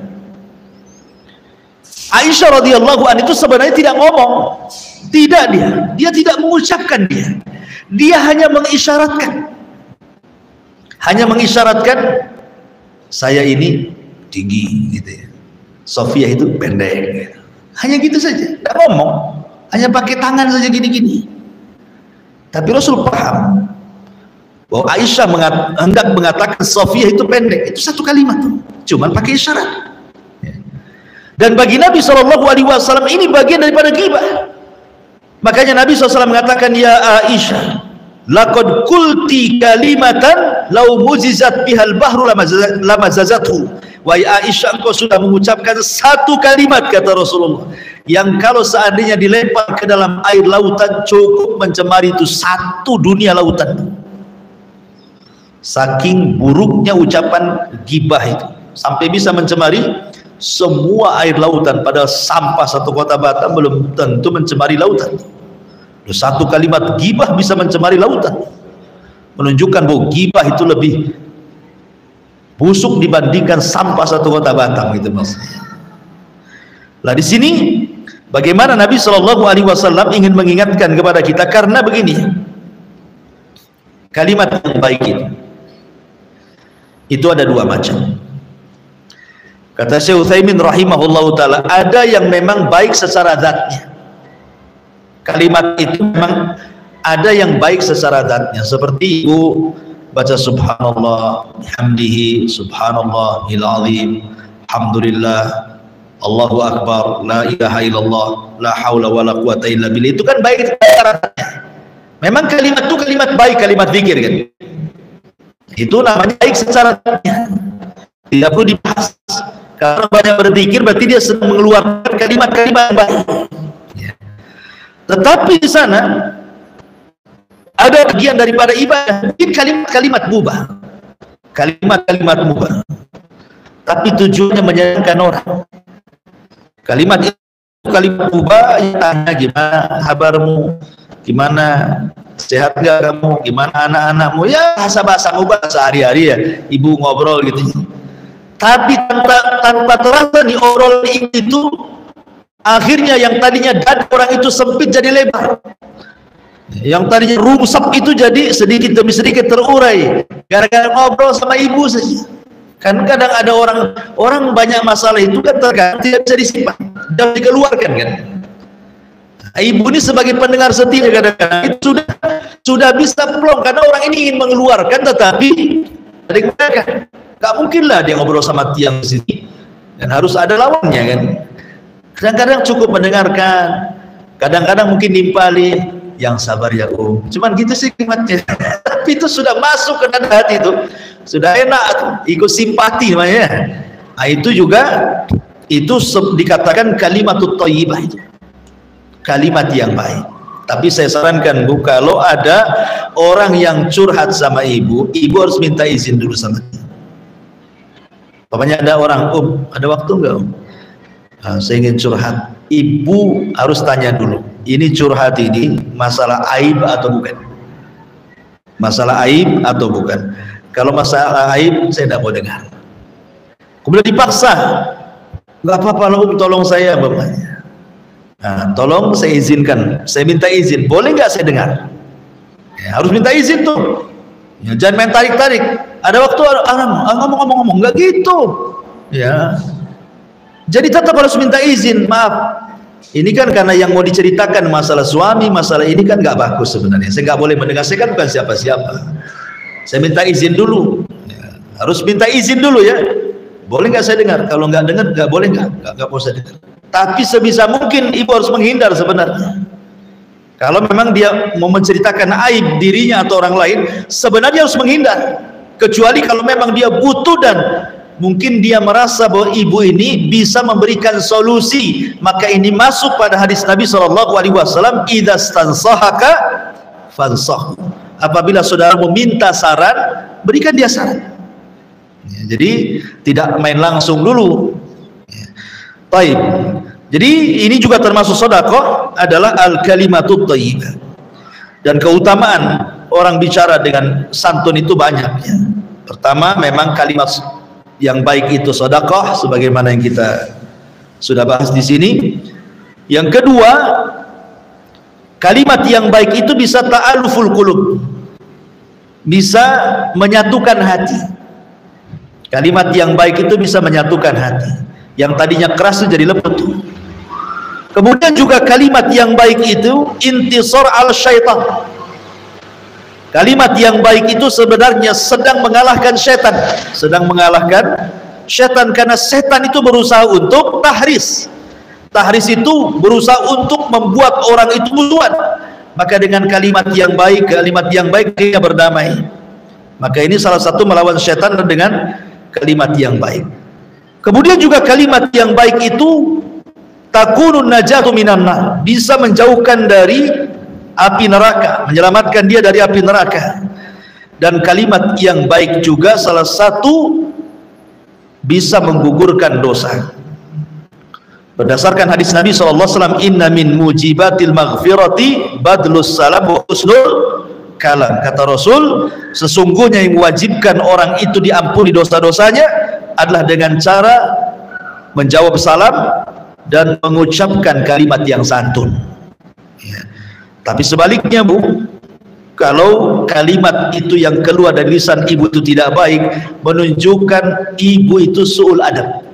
Aisyah radhiyallahu anha itu sebenarnya tidak ngomong, tidak, dia tidak mengucapkan, dia hanya mengisyaratkan, saya ini tinggi gitu ya, Sofia itu pendek gitu. Hanya gitu saja, tidak ngomong, hanya pakai tangan saja gini-gini. Tapi Rasul paham bahwa Aisyah hendak mengatakan Sofia itu pendek, itu satu kalimat tuh, cuman pakai isyarat. Dan bagi Nabi SAW ini bagian daripada ghibah. Makanya Nabi SAW mengatakan, ya Aisyah, laqad qulti kalimatan law muzizat bihal bahru lamazazathu. Wahai Aisyah, engkau sudah mengucapkan satu kalimat, kata Rasulullah, yang kalau seandainya dilempar ke dalam air lautan cukup mencemari itu satu dunia lautan. Saking buruknya ucapan ghibah itu, sampai bisa mencemari semua air lautan. Padahal sampah satu kota Batam belum tentu mencemari lautan. Satu kalimat ghibah bisa mencemari lautan, menunjukkan bahwa ghibah itu lebih busuk dibandingkan sampah satu kota Batam, gitu maksudnya. Lah di sini bagaimana Nabi SAW ingin mengingatkan kepada kita, karena begini, kalimat yang baik itu ada dua macam. Kata Syekh Utsaimin rahimahullahu taala, ada yang memang baik secara zatnya. Kalimat itu memang ada yang baik secara zatnya, seperti ibu baca subhanallah bihamdihi subhanallahil azim, alhamdulillah, Allahu akbar, la ilaha illallah, la haula wala quwata illa billah. Itu kan baik syaratnya. Memang kalimat itu kalimat baik, kalimat zikir kan. Itu namanya baik syaratnya. Tidak perlu dibahas. Karena banyak berzikir berarti dia sedang mengeluarkan kalimat-kalimat yang baik. Ya. Tetapi di sana ada bagian daripada ibadah, kalimat-kalimat mubah. Kalimat-kalimat mubah. Tapi tujuannya menyenangkan orang. Kalimat itu kalimat mubah, ya tanya gimana kabarmu, gimana sehat gak kamu, gimana anak-anakmu, ya bahasa-bahasa mubah sehari-hari ya, ibu ngobrol gitu. Tapi tanpa terasa nih obrol itu akhirnya yang tadinya dada orang itu sempit jadi lebar, yang tadinya rumsap itu jadi sedikit demi sedikit terurai gara-gara ngobrol sama ibu saja. Kan kadang ada orang banyak masalah itu kan terkadang tidak bisa disimpan, tidak dikeluarkan kan. Ibu ini sebagai pendengar setia kadang-kadang itu sudah bisa plong karena orang ini ingin mengeluarkan tetapi mereka nggak mungkin lah dia ngobrol sama tiang di sini, dan harus ada lawannya kan. Kadang-kadang cukup mendengarkan, kadang-kadang mungkin nimpali, yang sabar ya cuman gitu sih kalimatnya. Tapi itu sudah masuk ke dalam hati, itu sudah enak, ikut simpati namanya. Nah, itu juga itu dikatakan kalimatut thayyibah, itu kalimat yang baik. Tapi saya sarankan Bu, kalau ada orang yang curhat sama ibu harus minta izin dulu sama dia. Pokoknya ada orang, ada waktu enggak saya ingin curhat, ibu harus tanya dulu, ini curhat ini masalah aib atau bukan, masalah aib atau bukan. Kalau masalah aib saya tidak mau dengar. Kemudian dipaksa, nggak apa-apa tolong saya bapaknya, tolong saya izinkan, saya minta izin, boleh nggak saya dengar, ya, harus minta izin tuh ya, jangan main tarik-tarik. Ada waktu ngomong-ngomong nggak gitu ya. Jadi tetap harus minta izin. Maaf, ini kan karena yang mau diceritakan masalah suami, masalah ini kan nggak bagus sebenarnya. Saya nggak boleh mendengar, saya kan bukan siapa-siapa. Saya minta izin dulu ya, harus minta izin dulu ya. Boleh nggak saya dengar? Kalau nggak dengar nggak boleh, nggak boleh saya dengar. Tapi sebisa mungkin ibu harus menghindar sebenarnya. Kalau memang dia mau menceritakan aib dirinya atau orang lain, sebenarnya harus menghindar. Kecuali kalau memang dia butuh dan mungkin dia merasa bahwa ibu ini bisa memberikan solusi, maka ini masuk pada hadis Nabi SAW, idza stansahaka fansah. Apabila saudara meminta saran, berikan dia saran ya, jadi tidak main langsung dulu ya. Baik, jadi ini juga termasuk sedekah, adalah al-kalimatut thayyibah. Dan keutamaan orang bicara dengan santun itu banyak ya. Pertama, memang kalimat yang baik itu sedekah sebagaimana yang kita sudah bahas di sini. Yang kedua, kalimat yang baik itu bisa ta'aluful qulub, bisa menyatukan hati. Kalimat yang baik itu bisa menyatukan hati, yang tadinya keras itu jadi lembut. Kemudian juga kalimat yang baik itu intisar al syaitan. Kalimat yang baik itu sebenarnya sedang mengalahkan setan, sedang mengalahkan setan, karena setan itu berusaha untuk tahris. Tahris itu berusaha untuk membuat orang itu musuhan. Maka dengan kalimat yang baik dia berdamai. Maka ini salah satu melawan setan dengan kalimat yang baik. Kemudian juga kalimat yang baik itu takunun najatu minan nar, bisa menjauhkan dari api neraka, menyelamatkan dia dari api neraka. Dan kalimat yang baik juga salah satu bisa menggugurkan dosa. Berdasarkan hadis Nabi SAW, inna min mujibatil maghfirati badlus salam wa husnul kalam. Kata Rasul, sesungguhnya yang mewajibkan orang itu diampuni dosa-dosanya adalah dengan cara menjawab salam dan mengucapkan kalimat yang santun ya. Tapi sebaliknya Bu, kalau kalimat itu yang keluar dari lisan ibu itu tidak baik, menunjukkan ibu itu su'ul adab.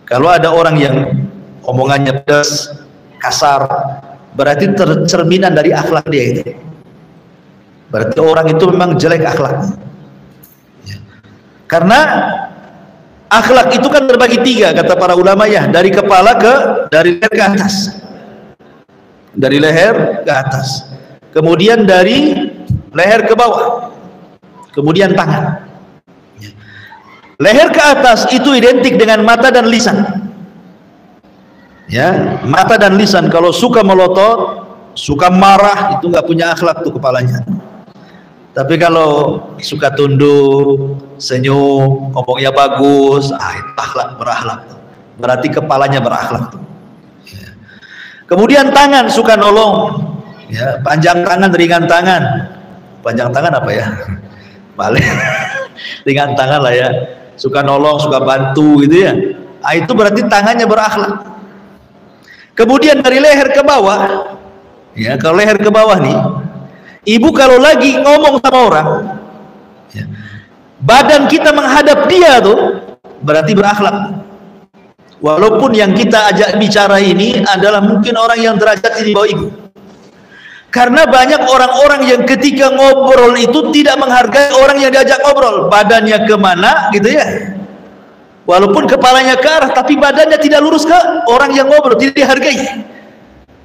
Kalau ada orang yang omongannya pedas, kasar, berarti tercerminan dari akhlak dia itu. berarti orang itu memang jelek akhlaknya. Karena akhlak itu kan terbagi tiga kata para ulama ya, dari leher ke atas, dari leher ke atas, kemudian dari leher ke bawah, kemudian tangan. Leher ke atas itu identik dengan mata dan lisan. Ya, mata dan lisan kalau suka melotot, suka marah, itu nggak punya akhlak tuh kepalanya. Tapi kalau suka tunduk, senyum, ngomongnya bagus, itu akhlak, berakhlak. Berarti kepalanya berakhlak. Ya. Kemudian tangan suka nolong, ya, panjang tangan, ringan tangan. Panjang tangan apa ya? Balik. Ringan tangan lah ya. Suka nolong, suka bantu gitu ya. Itu berarti tangannya berakhlak. Kemudian dari leher ke bawah, ya, kalau leher ke bawah nih, ibu kalau lagi ngomong sama orang, ya, badan kita menghadap dia tuh berarti berakhlak. Walaupun yang kita ajak bicara ini adalah mungkin orang yang derajat di bawah ibu. Karena banyak orang-orang yang ketika ngobrol itu tidak menghargai orang yang diajak ngobrol. Badannya kemana gitu ya. Walaupun kepalanya ke arah, tapi badannya tidak lurus ke orang yang ngobrol, tidak dihargai.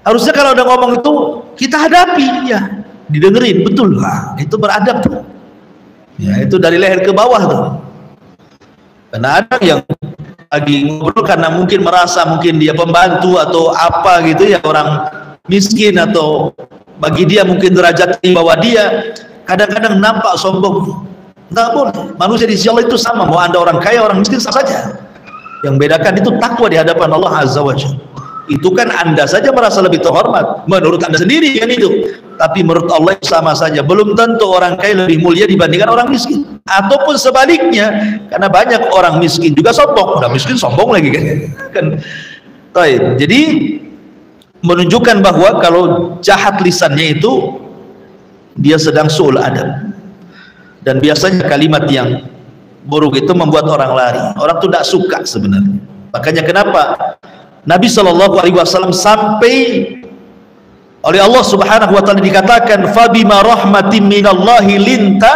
Harusnya kalau udah ngomong itu kita hadapi, ya, didengerin, betul lah, itu beradab tuh. Ya, itu dari leher ke bawah tuh. Karena ada yang lagi ngobrol karena mungkin merasa mungkin dia pembantu atau apa gitu ya, orang miskin atau bagi dia mungkin derajat di bawah dia, kadang-kadang nampak sombong. Nggak boleh. Manusia di sisi Allah itu sama, mau anda orang kaya orang miskin sama saja. Yang bedakan itu takwa di hadapan Allah Azza wa Jalla. Itu kan anda saja merasa lebih terhormat menurut anda sendiri kan itu, tapi menurut Allah sama saja. Belum tentu orang kaya lebih mulia dibandingkan orang miskin, ataupun sebaliknya, karena banyak orang miskin juga sombong, udah miskin sombong lagi kan. Jadi menunjukkan bahwa kalau jahat lisannya itu dia sedang su'ul adab. Dan biasanya kalimat yang buruk itu membuat orang lari. Orang tuh tidak suka sebenarnya. Makanya kenapa Nabi SAW sampai oleh Allah Subhanahu wa taala dikatakan fabima rahmatin minallahi linta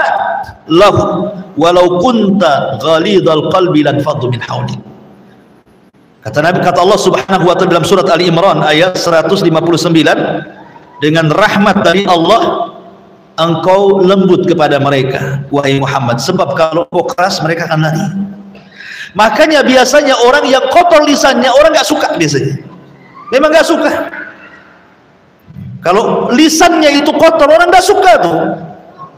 lahu walau kunta ghalidhal qalbi lan faddu min hawlik. Kata Nabi, kata Allah Subhanahu wa taala dalam surat Ali Imran ayat 159, dengan rahmat dari Allah engkau lembut kepada mereka wahai Muhammad, sebab kalau engkau keras mereka akan lari. Makanya biasanya orang yang kotor lisannya orang nggak suka, biasanya memang nggak suka. Kalau lisannya itu kotor orang nggak suka tuh,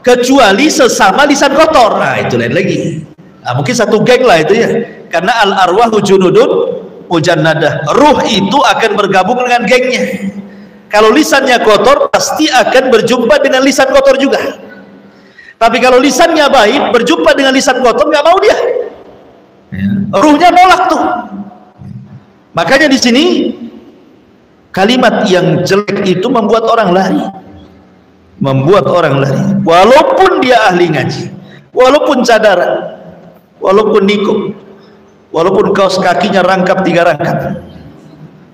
kecuali sesama lisan kotor. Nah itu lain lagi. Nah, mungkin satu geng lah itu ya, karena al arwahu junudun mujannadah, ruh itu akan bergabung dengan gengnya. Kalau lisannya kotor pasti akan berjumpa dengan lisan kotor juga. Tapi kalau lisannya baik berjumpa dengan lisan kotor nggak mau dia. Ruhnya nolak tuh. Makanya di sini kalimat yang jelek itu membuat orang lari. Membuat orang lari. Walaupun dia ahli ngaji, walaupun cadar, walaupun nikung, walaupun kaos kakinya rangkap 3 rangkap.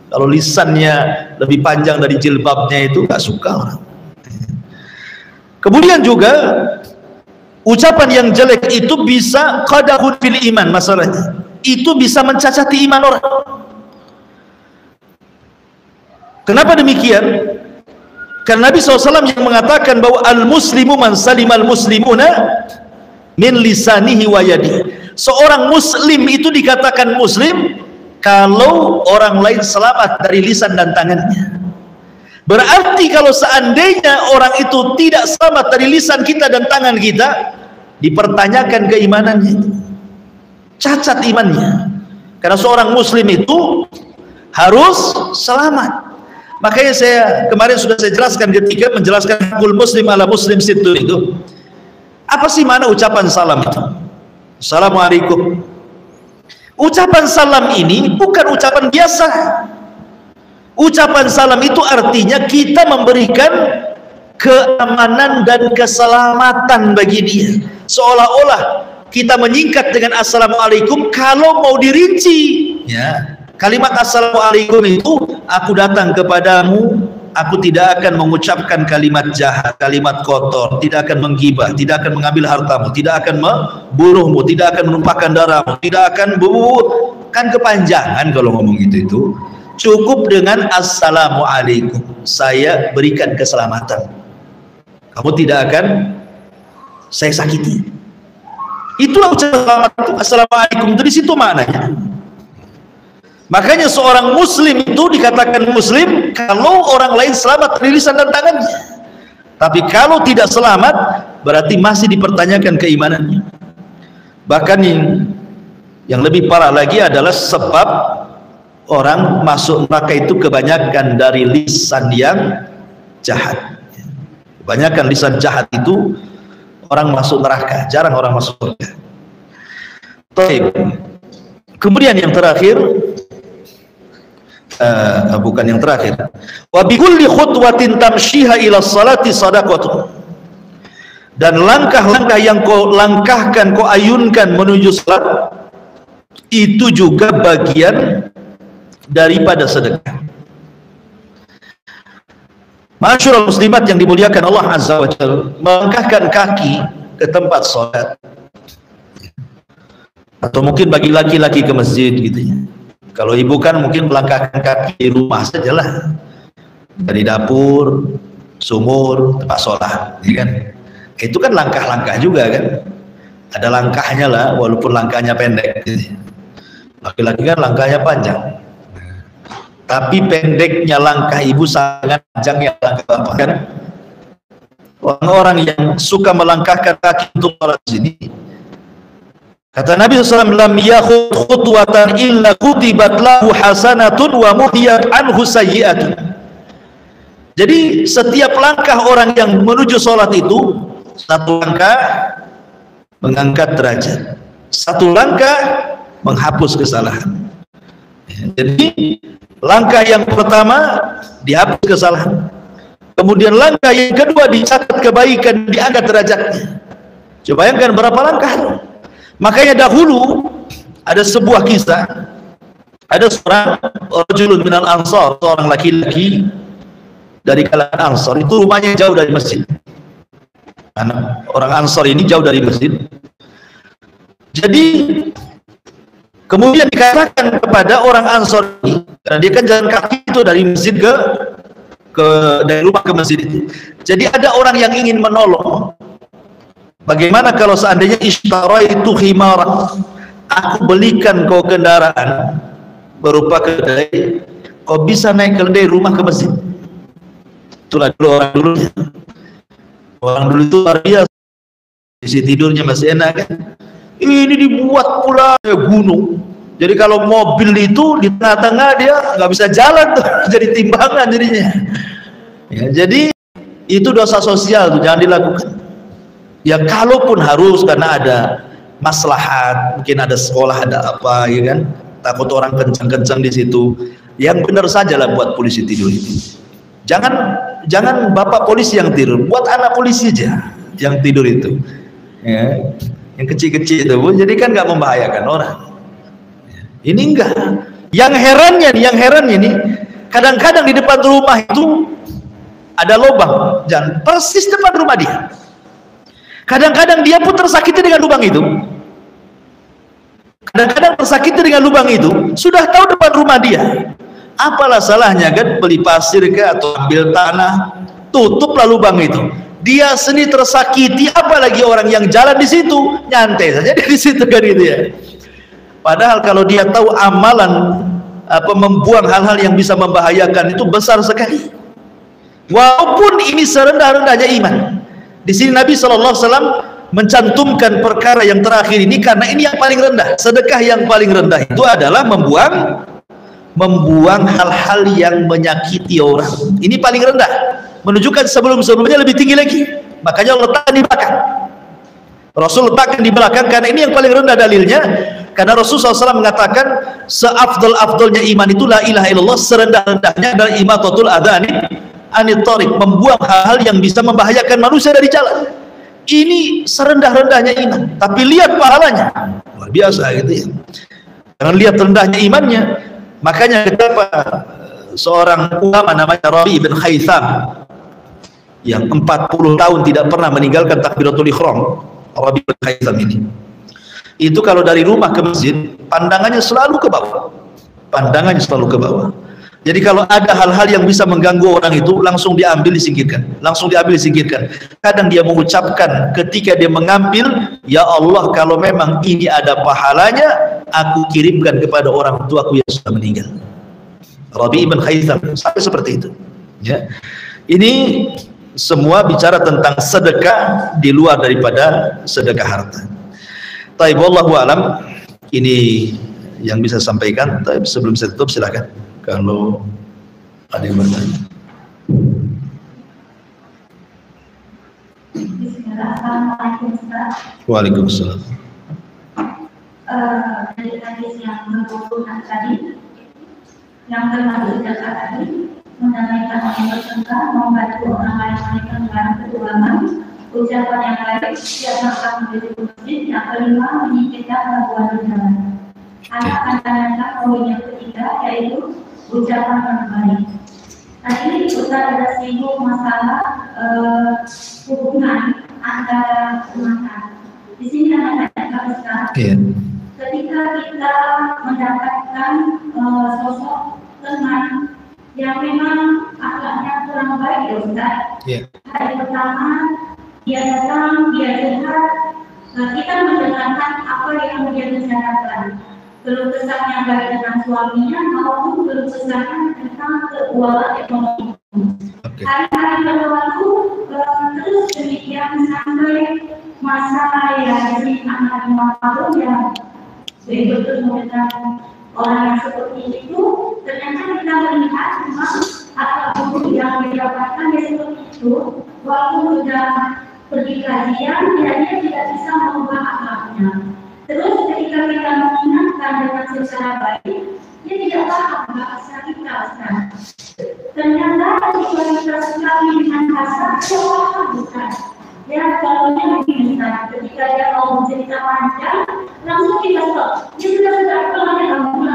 Kalau lisannya lebih panjang dari jilbabnya itu gak suka orang. Kemudian juga ucapan yang jelek itu bisa qadahun fil iman, masalahnya itu bisa mencacati iman orang. Kenapa demikian? Karena Nabi SAW yang mengatakan bahwa al-muslimu man salimal muslimuna min lisanihi wa yadihi. Seorang muslim itu dikatakan muslim kalau orang lain selamat dari lisan dan tangannya. Berarti kalau seandainya orang itu tidak selamat dari lisan kita dan tangan kita, dipertanyakan keimanannya itu, cacat imannya. Karena seorang muslim itu harus selamat. Makanya saya kemarin sudah saya jelaskan ketika menjelaskan hakul muslim ala muslim situ itu. Apa sih mana ucapan salam itu? Assalamualaikum. Ucapan salam ini bukan ucapan biasa. Ucapan salam itu artinya kita memberikan keamanan dan keselamatan bagi dia. Seolah-olah kita menyingkat dengan assalamualaikum. Kalau mau dirinci, ya, kalimat assalamualaikum itu aku datang kepadamu, aku tidak akan mengucapkan kalimat jahat, kalimat kotor, tidak akan menggibah, tidak akan mengambil hartamu, tidak akan membunuhmu, tidak akan menumpahkan darahmu, tidak akan kan kepanjangan kalau ngomong itu. Cukup dengan assalamualaikum, saya berikan keselamatan, kamu tidak akan saya sakiti. Itulah ucapan assalamualaikum itu, di situ maknanya. Makanya seorang muslim itu dikatakan muslim kalau orang lain selamat dari lisan dan tangannya. Tapi kalau tidak selamat, berarti masih dipertanyakan keimanannya. Bahkan yang lebih parah lagi adalah sebab orang masuk neraka itu kebanyakan dari lisan yang jahat. Kebanyakan lisan jahat itu orang masuk neraka, jarang orang masuk surga. Kemudian yang terakhir, bukan yang terakhir, wa bi kulli khutwatin tamshiha ila salati shadaqatu, dan langkah-langkah yang kau langkahkan, kau ayunkan menuju salat itu juga bagian daripada sedekah. Masyaallah muslimat yang dimuliakan Allah Azza wa Jalla, melangkahkan kaki ke tempat salat, atau mungkin bagi laki-laki ke masjid gitu ya. Kalau ibu kan mungkin melangkahkan kaki di rumah sajalah, dari dapur, sumur, tempat sholat, ya kan? Itu kan langkah-langkah juga kan? Ada langkahnya lah, walaupun langkahnya pendek. Laki-laki kan langkahnya panjang, tapi pendeknya langkah ibu sangat panjangnya langkah bapak kan? Orang-orang yang suka melangkahkan kaki untuk sholat sini, kata Nabi SAW, lam yakhud khutwatan illa kutibat lahu hasanatun wa muhiyat anhu sayyi'atun. Jadi setiap langkah orang yang menuju sholat itu, satu langkah mengangkat derajat, satu langkah menghapus kesalahan. Jadi langkah yang pertama dihapus kesalahan, kemudian langkah yang kedua dicatat kebaikan, diangkat derajatnya. Coba bayangkan berapa langkah. Makanya dahulu ada sebuah kisah, ada seorang rajulun minal ansar, seorang laki-laki dari kalangan Ansar, itu rumahnya jauh dari masjid. Karena orang Ansar ini jauh dari masjid. Jadi kemudian dikatakan kepada orang Ansar ini, karena dia kan jalan kaki itu dari masjid dari rumah ke masjid itu. Jadi ada orang yang ingin menolong. Bagaimana kalau seandainya ishtaraitu khimara, aku belikan kau kendaraan berupa keledai, kau bisa naik keledai rumah ke masjid. Itulah dulu orang dulu. Orang dulu itu luar biasa. Isi tidurnya masih enak kan. Ini dibuat pula gunung. Jadi kalau mobil itu di tengah-tengah dia nggak bisa jalan tuh, jadi timbangan jadinya. Ya, jadi itu dosa sosial tuh, jangan dilakukan. Ya kalaupun harus karena ada maslahat, mungkin ada sekolah, ada apa, ya kan, takut orang kencang-kencang di situ, yang benar saja lah buat polisi tidur itu. Jangan bapak polisi yang tidur, buat anak polisi aja yang tidur itu, ya, yang kecil-kecil itu, jadi kan nggak membahayakan orang. Ini enggak. Yang herannya nih, kadang-kadang di depan rumah itu ada lubang, dan persis depan rumah dia. Kadang-kadang dia pun tersakiti dengan lubang itu. Kadang-kadang tersakiti dengan lubang itu, sudah tahu depan rumah dia. Apalah salahnya kan, beli pasir ke atau ambil tanah, tutuplah lubang itu. Dia sendiri tersakiti, apalagi orang yang jalan di situ, nyantai saja di situ kan itu ya. Padahal kalau dia tahu amalan membuang hal-hal yang bisa membahayakan itu besar sekali. Walaupun ini serendah-rendahnya iman. Di sini Nabi SAW mencantumkan perkara yang terakhir ini karena ini yang paling rendah. Sedekah yang paling rendah itu adalah membuang hal-hal yang menyakiti orang. Ini paling rendah. Menunjukkan sebelum-sebelumnya lebih tinggi lagi. Makanya letakkan di belakang. Rasul letakkan di belakang karena ini yang paling rendah dalilnya. Karena Rasul SAW mengatakan seafdal-afdalnya iman itu la ilaha illallah, serendah-rendahnya adalah imatatul adhani anit thariq, membuang hal-hal yang bisa membahayakan manusia dari jalan. Ini serendah-rendahnya iman, tapi lihat pahalanya luar biasa gitu ya. Jangan lihat rendahnya imannya. Makanya kenapa seorang ulama namanya Rabi bin Haytham yang 40 tahun tidak pernah meninggalkan takbiratul ihram. Rabi bin Haytham ini, itu kalau dari rumah ke masjid pandangannya selalu ke bawah, pandangannya selalu ke bawah. Jadi kalau ada hal-hal yang bisa mengganggu orang itu langsung diambil disingkirkan, langsung diambil disingkirkan. Kadang dia mengucapkan ketika dia mengambil, ya Allah, kalau memang ini ada pahalanya, aku kirimkan kepada orang tuaku yang sudah meninggal. Rabi bin Haytham sampai seperti itu. Ya, ini semua bicara tentang sedekah di luar daripada sedekah harta. Taib, wallahu alam, ini yang bisa sampaikan. Taib, sebelum saya tutup silakan kalau ada yang bertanya. Assalamualaikum Ustaz. Waalaikumsalam. Dari hadis yang berhubungan tadi, yang termasuk zakat tadi, mendamaikan orang bertengkar, membantu orang lain menaikkan barang keuangan, ucapan yang baik, tidak makan menjadi masjid, yang kelima menyingkirkan gangguan di jalan. Anak akan tanyakan poin yang ketiga, yaitu ucapan yang baik. Tadi Ustaz ada singgung masalah hubungan antara teman. Di sini ada Ustaz. Ketika kita mendapatkan sosok teman yang memang akhlaknya kurang baik, ya Ustaz. Hari pertama dia datang, dia curhat, kita mendengarkan apa yang dia bicarakan. Keluh kesahnya baik dengan suaminya maupun keluh kesahnya tentang keuangan ekonomi. Hari-hari berlalu terus demikian sampai masa ya di anak 5 tahun yang betul dengan orang yang seperti itu. Ternyata kita melihat memang apa yang didapatkan ya seperti itu. Walaupun sudah pergi kajian, dia tidak bisa mengubah akhlaknya. Terus ketika kita mengingatkan dengan secara baik, dia tidak paham bahasa kita, Ustaz. Ternyata ketika kita sekali dengan kasar, dia paham, Ustaz. Ya, contohnya begini, Ustaz. Ketika dia mau cerita panjang, langsung kita stop. Dia sudah pelanggan kamu.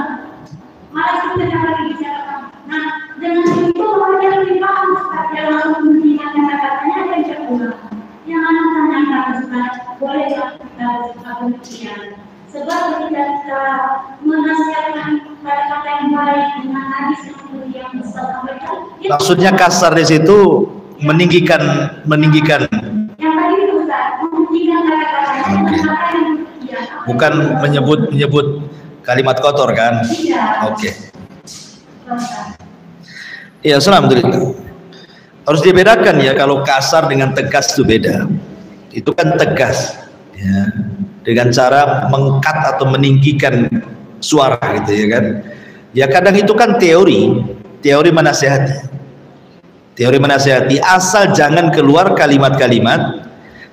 Malah kita yang lagi bicara. Nah, dengan itu orang yang lebih paham, Ustaz. Dia langsung mengingatkan kata-katanya dan dia pulang. Yang anak tanyakan, Ustaz, boleh kita berpikir. Sebab ketika kita menasihatkan kata-kata yang baik dengan hadis yang Ustaz sampaikan, maksudnya kasar di situ meninggikan yang tadi itu Ustaz, meninggikan kata-katanya, bukan menyebut kalimat kotor kan? Iya. Oke. Ya, alhamdulillah. Harus dibedakan ya, kalau kasar dengan tegas itu beda. Itu kan tegas ya, dengan cara mengkat atau meninggikan suara gitu ya kan. Ya kadang itu kan teori menasihati, asal jangan keluar kalimat-kalimat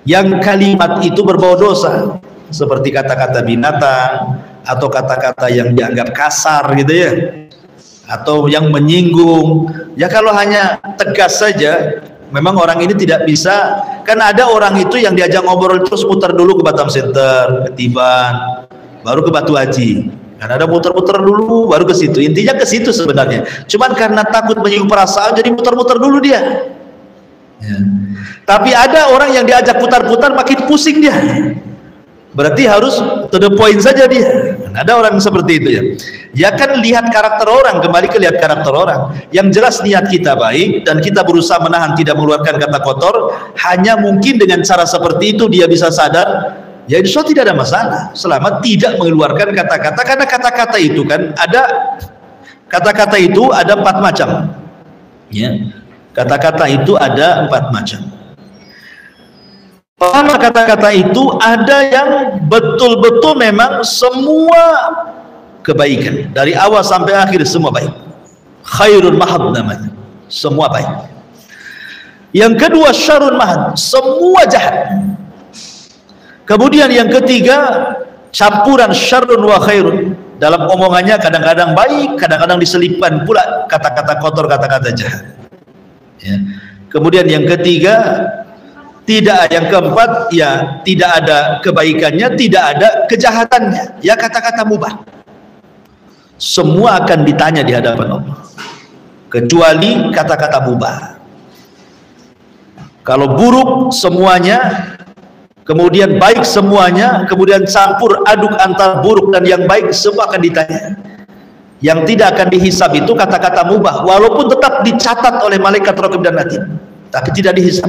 yang kalimat itu berbau dosa, seperti kata-kata binatang atau kata-kata yang dianggap kasar gitu ya, atau yang menyinggung. Ya kalau hanya tegas saja, memang orang ini tidak bisa. Kan ada orang itu yang diajak ngobrol terus muter dulu ke Batam Center, ke Tiban, baru ke Batu Haji. Kan ada muter-muter dulu baru ke situ. Intinya ke situ sebenarnya. Cuman karena takut menyinggung perasaan jadi muter-muter dulu dia. Ya. Tapi ada orang yang diajak putar-putar makin pusing dia. Berarti harus to the point saja dia. Ada orang seperti itu ya. Ya kan lihat karakter orang, kembali ke lihat karakter orang. Yang jelas niat kita baik dan kita berusaha menahan tidak mengeluarkan kata kotor. Hanya mungkin dengan cara seperti itu dia bisa sadar, ya insya Allah tidak ada masalah selama tidak mengeluarkan kata-kata. Karena kata-kata itu kan ada, kata-kata itu ada 4 macam. Ya, kata-kata itu ada 4 macam. Pertama, kata-kata itu ada yang betul-betul memang semua kebaikan dari awal sampai akhir semua baik, khairun mahad namanya, semua baik. Yang kedua syarrun mahad, semua jahat. Kemudian yang ketiga campuran syarrun wa khairun, dalam omongannya kadang-kadang baik, kadang-kadang diselipkan pula kata-kata kotor, kata-kata jahat ya. Kemudian yang ketiga tidak, yang keempat ya tidak ada kebaikannya, tidak ada kejahatannya, ya kata-kata mubah. Semua akan ditanya di hadapan Allah. kecuali kata-kata mubah. Kalau buruk semuanya, kemudian baik semuanya, kemudian campur aduk antara buruk dan yang baik, semua akan ditanya. Yang tidak akan dihisab itu kata-kata mubah, walaupun tetap dicatat oleh malaikat raqib dan atid, tapi tidak dihisab.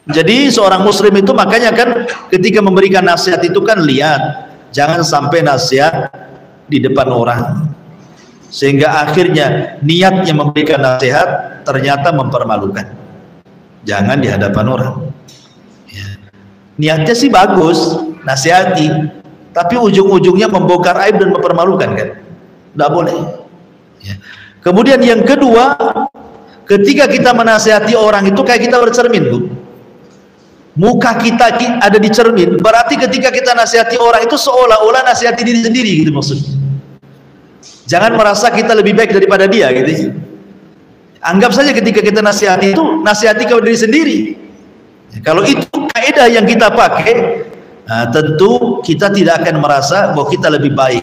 Jadi seorang muslim itu makanya kan ketika memberikan nasihat itu kan lihat, jangan sampai nasihat di depan orang, sehingga akhirnya niatnya memberikan nasihat ternyata mempermalukan. Jangan di hadapan orang. Niatnya sih bagus, nasihati, tapi ujung-ujungnya membongkar aib dan mempermalukan kan? Tidak boleh. Kemudian yang kedua, ketika kita menasihati orang itu kayak kita bercermin, Bu. Muka kita ada di cermin, berarti ketika kita nasihati orang itu seolah-olah nasihati diri sendiri gitu maksudnya. Jangan merasa kita lebih baik daripada dia gitu. Anggap saja ketika kita nasihati itu nasihati kepada diri sendiri. Kalau itu kaidah yang kita pakai, nah, tentu kita tidak akan merasa bahwa kita lebih baik,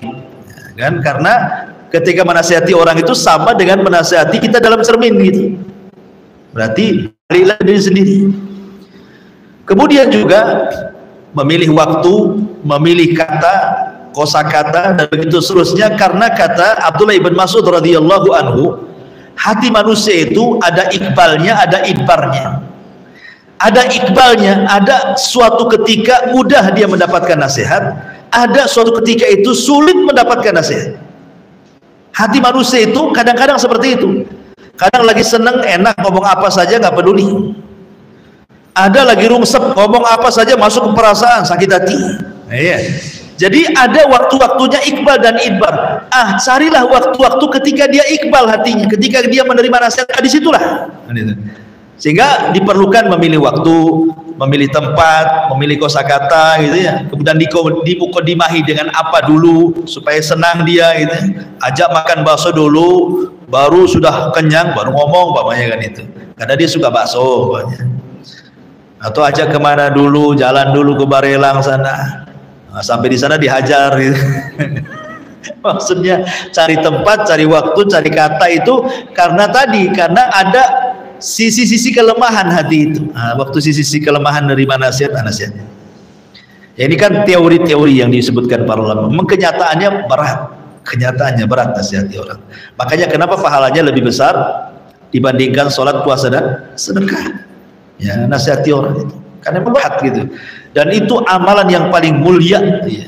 kan? Karena ketika menasihati orang itu sama dengan menasihati kita dalam cermin gitu. Berarti balilah diri sendiri. Kemudian juga memilih waktu, memilih kata, kosakata dan begitu seterusnya, karena kata Abdullah ibn Mas'ud radhiyallahu anhu, hati manusia itu ada ikbalnya, ada idbarnya. Ada ikbalnya, ada suatu ketika mudah dia mendapatkan nasihat, ada suatu ketika itu sulit mendapatkan nasihat. Hati manusia itu kadang-kadang seperti itu. Kadang lagi seneng, enak, ngomong apa saja nggak peduli. Ada lagi rungsep, ngomong apa saja masuk ke perasaan, sakit hati. Iya. Jadi ada waktu-waktunya iqbal dan idbar. Carilah waktu-waktu ketika dia iqbal hatinya, ketika dia menerima nasihat, disitulah. Sehingga diperlukan memilih waktu, memilih tempat, memilih kosakata gitu ya. Kemudian dimuqaddimahi dengan apa dulu supaya senang dia gitu. Ajak makan bakso dulu, baru sudah kenyang baru ngomong bapaknya kan itu. Karena dia suka bakso bapaknya. Atau ajak kemana dulu, jalan dulu ke Barelang sana. Nah, sampai di sana dihajar gitu. Maksudnya cari tempat, cari waktu, cari kata itu karena ada sisi-sisi kelemahan hati itu. Nah, waktu sisi kelemahan dari nasihatnya. Ya, ini kan teori-teori yang disebutkan para ulama. Memang kenyataannya berat nasihati orang. Makanya kenapa pahalanya lebih besar dibandingkan sholat, puasa dan sedekah. Ya, nasihati orang itu karena berat gitu. Dan itu amalan yang paling mulia. Ya.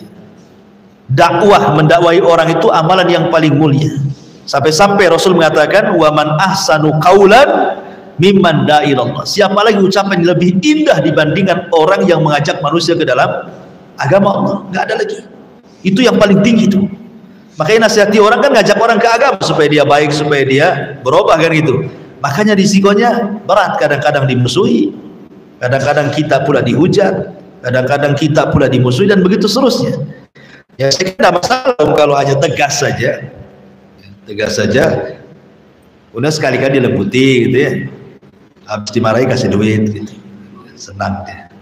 Dakwah, mendakwai orang itu amalan yang paling mulia. Sampai-sampai Rasul mengatakan, wa man ahsanu qaulan mimman da'a ilallah. Siapa lagi ucapan yang lebih indah dibandingkan orang yang mengajak manusia ke dalam agama Allah? Nggak ada lagi. Itu yang paling tinggi itu. Makanya nasihati orang kan ngajak orang ke agama supaya dia baik, supaya dia berubah kan gitu. Makanya risikonya berat, kadang-kadang dimusuhi, kadang-kadang kita pula dihujat, kadang-kadang kita pula dimusuhi dan begitu seterusnya. Ya, saya kira tidak masalah kalau hanya tegas saja, udah sekali-kali dilembuti gitu ya, habis dimarahi kasih duit gitu, senang dia,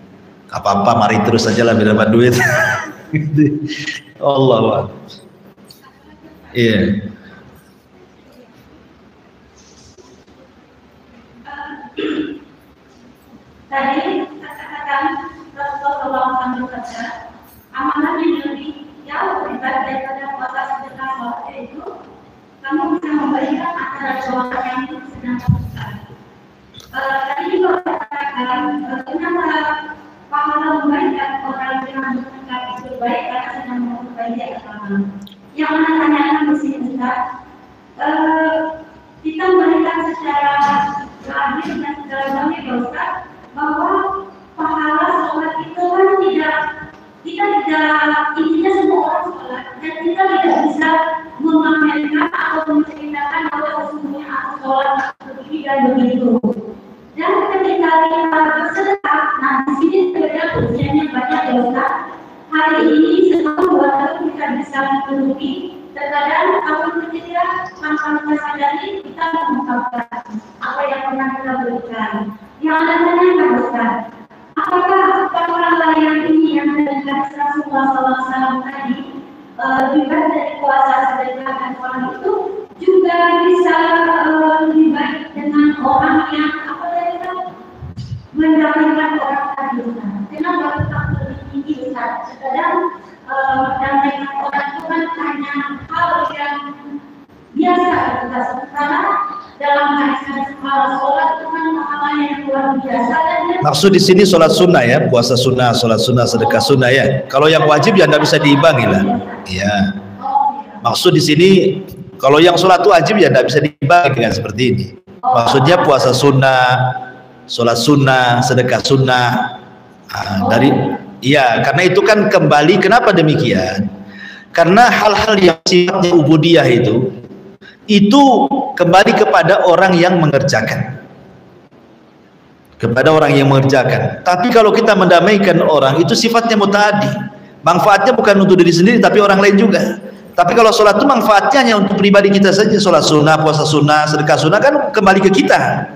apa-apa mari terus saja lah dapat duit. Allah, iya. Tadi kata-kata Rasulullah SAW bersabda, amalan yang lebih jauh berat daripada puasa sedekah sholat itu, kamu bisa memberikan antara sholat yang sedang lakukan. Tadi juga katakan, kenapa pahala memberikan orang yang bersedekah itu baik karena sedang memperbaiki agama. Yang mana tanyakan di sini Ustaz, kita memberikan secara lahir dan secara batin Ustaz, bahwa pahala sholat itu kan kita tidak intinya semua orang sholat dan kita tidak bisa memamerkan atau menceritakan bahwa sesungguhnya aku sholat begini dan begitu. Dan ketika kita bersedekah, nah di sini berbeda ujiannya banyak ya Ustaz. Hari ini setahun 2 tahun kita bisa menutupi. Terkadang tahun ketiga tanpa kita sadari kita mengungkapkan apa yang pernah kita berikan. Yang ada tanyakan Ustaz, apakah pahala yang ini yang dengan Rasulullah SAW tadi juga dari puasa sedekah dan sholat itu juga bisa biasa dan Maksud di sini sholat sunnah ya, puasa sunnah, sholat sunnah, sedekah sunnah ya. Kalau yang wajib ya tidak bisa diimbangi lah. Iya. Maksud di sini kalau yang sholat wajib ya tidak bisa diimbangi dengan seperti ini. Maksudnya puasa sunnah, sholat sunnah, sedekah sunnah. Karena itu kan kembali. Kenapa demikian? Karena hal-hal yang sifatnya ubudiyah itu kembali kepada orang yang mengerjakan. Tapi kalau kita mendamaikan orang, itu sifatnya mutaaddi. Manfaatnya bukan untuk diri sendiri tapi orang lain juga. Tapi kalau sholat itu manfaatnya hanya untuk pribadi kita saja. Sholat sunnah, puasa sunnah, sedekah sunnah kan kembali ke kita.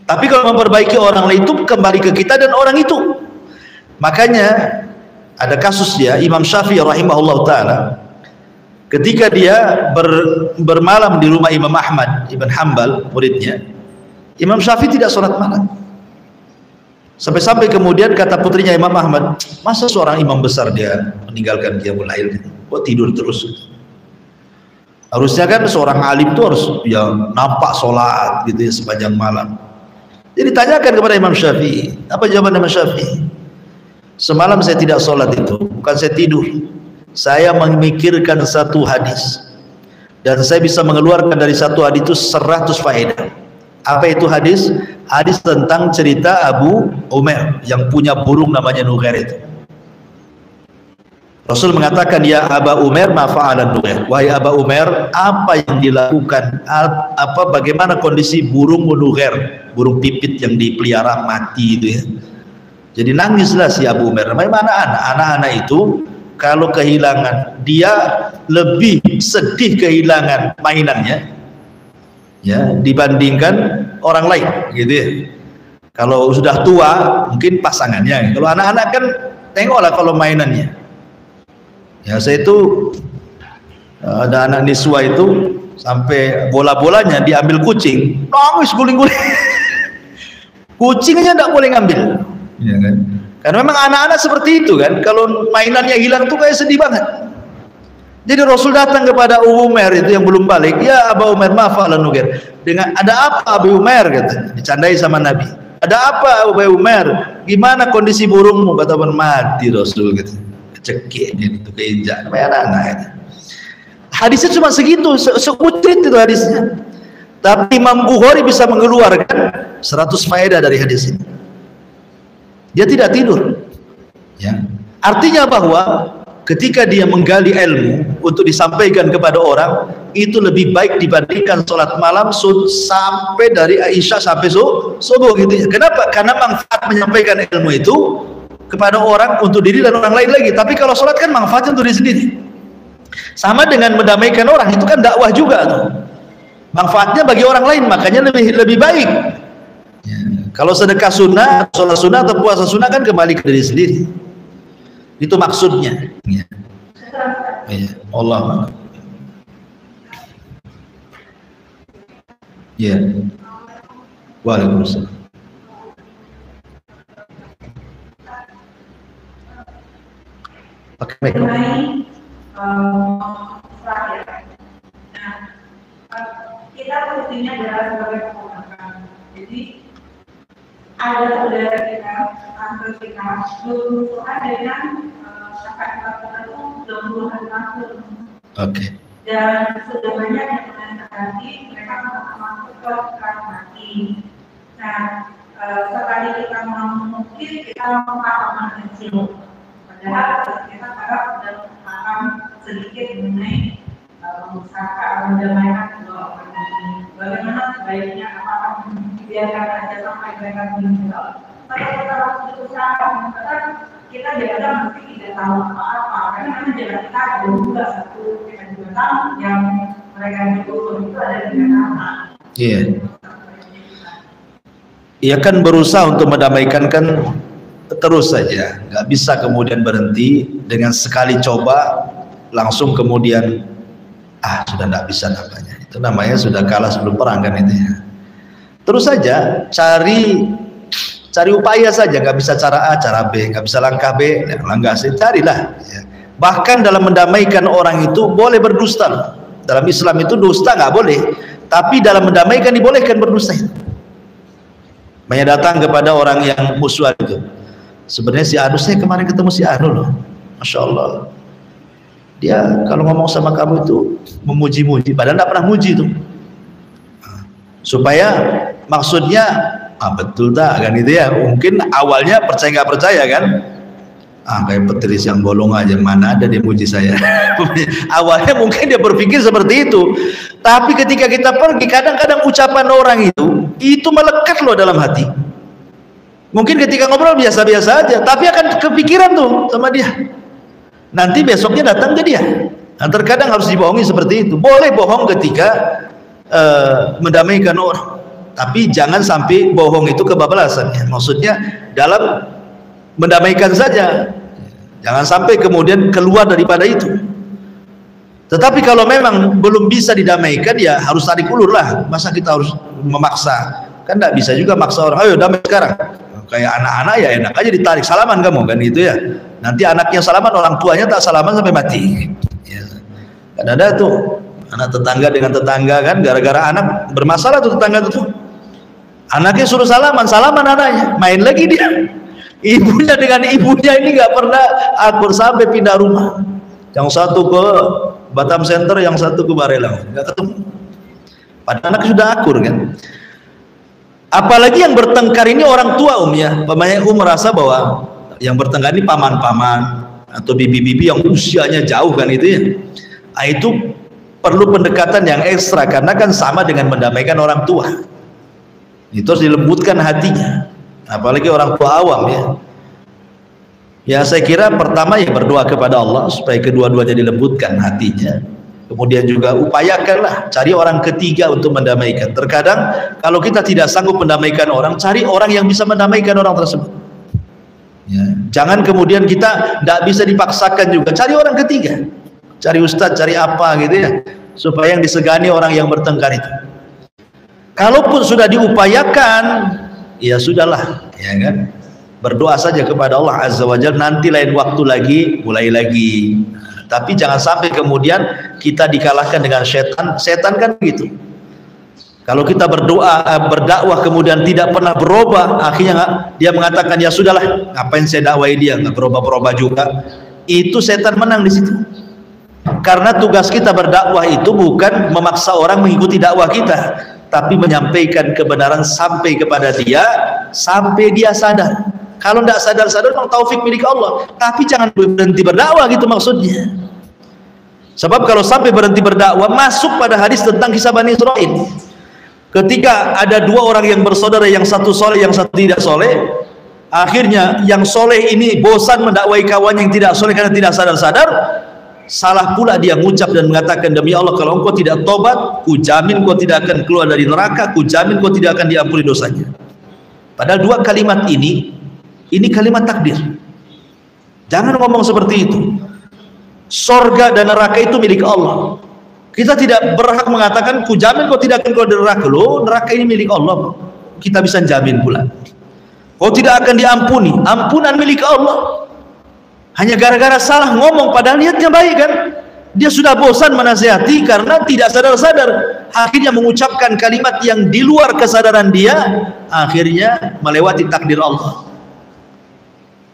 Tapi kalau memperbaiki orang lain itu kembali ke kita dan orang itu. Makanya ada kasus ya, Imam Syafi'i rahimahullah ta'ala, ketika dia bermalam di rumah Imam Ahmad Ibn Hanbal, muridnya, Imam Syafi'i tidak sholat malam. Sampai-sampai kemudian kata putrinya Imam Ahmad, masa seorang imam besar dia meninggalkan qiyamul lail, kok tidur terus? Harusnya kan seorang alim itu harus ya nampak sholat gitu ya sepanjang malam. Jadi tanyakan kepada Imam Syafi'i, apa jawaban Imam Syafi'i? Semalam saya tidak sholat itu, bukan saya tidur. Saya memikirkan satu hadis dan saya bisa mengeluarkan dari satu hadis itu 100 faedah. Apa itu hadis? Hadis tentang cerita Abu Umair yang punya burung namanya Nughair itu. Rasul mengatakan, ya Aba Umair ma fa'alan Nughair. Wahai Aba Umair, apa yang dilakukan? Bagaimana kondisi burung Nughair, burung pipit yang dipelihara mati itu ya. Jadi nangislah si Abu Umair. Memang anak-anak itu kalau kehilangan, dia lebih sedih kehilangan mainannya ya dibandingkan orang lain gitu ya. Kalau sudah tua mungkin pasangannya, kalau anak-anak kan tengoklah kalau mainannya ya. Saya itu ada anak niswa itu sampai bola-bolanya diambil kucing, nangis guling-guling. Kucingnya tidak boleh ngambil ya kan? Karena memang anak-anak seperti itu kan, kalau mainannya hilang tuh kayak sedih banget. Jadi Rasul datang kepada Abu Umair itu yang belum balik, ya Abu Umair ma fa'alan Nughair. Dengan ada apa Abu Umair, kata, dicandai sama Nabi. Ada apa Abu Umair? Gimana kondisi burungmu? Kata mati Rasul gitu. Kecekik gitu, keinjak kayak anak-anak itu. Hadisnya cuma segitu, seucrit itu hadisnya. Tapi Imam Bukhari bisa mengeluarkan 100 faedah dari hadis ini. Dia tidak tidur. Ya. Artinya bahwa ketika dia menggali ilmu untuk disampaikan kepada orang, itu lebih baik dibandingkan sholat malam sampai dari Aisyah sampai subuh gitu. Kenapa? Karena manfaat menyampaikan ilmu itu kepada orang untuk diri dan orang lain lagi. Tapi kalau sholat kan manfaatnya untuk diri sendiri. Sama dengan mendamaikan orang, itu kan dakwah juga tuh. Manfaatnya bagi orang lain, makanya lebih baik. Ya. Kalau sedekah sunnah, sholat sunnah atau puasa sunnah kan kembali ke diri sendiri. Itu maksudnya ya. Ya. Allah ya. Waalaikumsalam. Pakai mic. Kita posisinya adalah sebagai keponakan. Jadi ada saudara kita, tante kita, belum ada yang kakak keponakan itu belum bulan langsung. Oke. Dan sudah banyak yang menanti mereka masuk ke kelas mati. Nah, sekali kita mungkin kita pemahaman kecil. Padahal kita harap sudah paham sedikit mengenai mengusahakan mendamaikan kedua orang ini. Bagaimana sebaiknya, apakah dibiarkan aja sampai mereka meninggal? Kalau kita harus berusaha, kita juga mesti tidak tahu apa-apa, karena kan jalan kita ada juga satu kita juga tahu yang mereka itu ada di mana. Iya. Ia kan berusaha untuk mendamaikan kan terus saja, nggak bisa kemudian berhenti dengan sekali coba langsung kemudian sudah nggak bisa namanya. Itu namanya sudah kalah sebelum perang kan itu ya. Terus saja cari upaya saja, nggak bisa cara A, cara B, nggak bisa langkah B, langkah C, carilah. Ya. Bahkan dalam mendamaikan orang itu boleh berdusta. Dalam Islam itu dusta nggak boleh, tapi dalam mendamaikan dibolehkan berdusta. Banyak datang kepada orang yang musuh itu. Sebenarnya si Anu, saya kemarin ketemu si Anu loh, Masya Allah. Dia kalau ngomong sama kamu itu memuji-muji, padahal tidak pernah muji itu. Supaya maksudnya, betul tak kan itu ya? Mungkin awalnya percaya nggak percaya kan? Kayak peteris yang bolong aja, mana ada dia muji saya. Awalnya mungkin dia berpikir seperti itu, tapi ketika kita pergi, kadang-kadang ucapan orang itu melekat loh dalam hati. Mungkin ketika ngobrol biasa-biasa aja, tapi akan kepikiran tuh sama dia. Nanti besoknya datang ke dia. Nah, terkadang harus dibohongi seperti itu. Boleh bohong ketika mendamaikan orang, tapi jangan sampai bohong itu kebablasan. Maksudnya dalam mendamaikan saja, jangan sampai kemudian keluar daripada itu. Tetapi kalau memang belum bisa didamaikan, ya harus tarik ulur lah. Masa kita harus memaksa? Kan tidak bisa juga maksa orang, ayo damai sekarang. Kayak anak-anak ya enak aja ditarik, salaman kamu kan gitu ya. Nanti anaknya salaman, orang tuanya tak salaman sampai mati ya. Kan ada tuh anak tetangga dengan tetangga kan, gara-gara anak bermasalah tuh tetangga tuh, anaknya suruh salaman anaknya, main lagi dia. Ibunya dengan ibunya ini nggak pernah akur sampai pindah rumah. Yang satu ke Batam Center, yang satu ke Barelang, nggak ketemu. Padahal anak sudah akur kan. Apalagi yang bertengkar ini orang tua ya. Pamannya merasa bahwa yang bertengkar ini paman-paman atau bibi-bibi yang usianya jauh kan itu ya. Nah, itu perlu pendekatan yang ekstra karena kan sama dengan mendamaikan orang tua. Itu harus dilembutkan hatinya. Apalagi orang tua awam ya. Ya saya kira pertama ya berdoa kepada Allah supaya kedua-duanya dilembutkan hatinya. Kemudian juga upayakanlah cari orang ketiga untuk mendamaikan. Terkadang kalau kita tidak sanggup mendamaikan orang, cari orang yang bisa mendamaikan orang tersebut. Ya, jangan kemudian kita tidak bisa dipaksakan juga. Cari orang ketiga, cari ustadz, cari apa gitu ya, supaya yang disegani orang yang bertengkar itu. Kalaupun sudah diupayakan, ya sudahlah, ya kan. Berdoa saja kepada Allah Azza wa Jalla, nanti lain waktu lagi mulai lagi. Tapi jangan sampai kemudian kita dikalahkan dengan setan. Setan kan begitu. Kalau kita berdoa, berdakwah kemudian tidak pernah berubah, akhirnya dia mengatakan ya sudahlah, ngapain saya dakwai dia, nggak berubah-berubah juga. Itu setan menang di situ. Karena tugas kita berdakwah itu bukan memaksa orang mengikuti dakwah kita, tapi menyampaikan kebenaran sampai kepada dia, sampai dia sadar. Kalau tidak sadar-sadar memang taufik milik Allah, tapi jangan berhenti berdakwah gitu maksudnya. Sebab kalau sampai berhenti berdakwah, masuk pada hadis tentang kisah Bani Israil. Ketika ada dua orang yang bersaudara, yang satu soleh, yang satu tidak soleh, akhirnya yang soleh ini bosan mendakwai kawan yang tidak soleh karena tidak sadar-sadar. Salah pula dia mengucap dan mengatakan, demi Allah kalau engkau tidak tobat, ku jamin kau tidak akan keluar dari neraka, ku jamin kau tidak akan diampuni dosanya. Padahal dua kalimat ini kalimat takdir. Jangan ngomong seperti itu. Sorga dan neraka itu milik Allah. Kita tidak berhak mengatakan ku jamin kau tidak akan keluar dari neraka. Loh, neraka ini milik Allah. Kita bisa jamin pula. Kau tidak akan diampuni. Ampunan milik Allah. Hanya gara-gara salah ngomong padahal niatnya baik kan. Dia sudah bosan menasihati karena tidak sadar-sadar. Akhirnya mengucapkan kalimat yang di luar kesadaran dia, akhirnya melewati takdir Allah.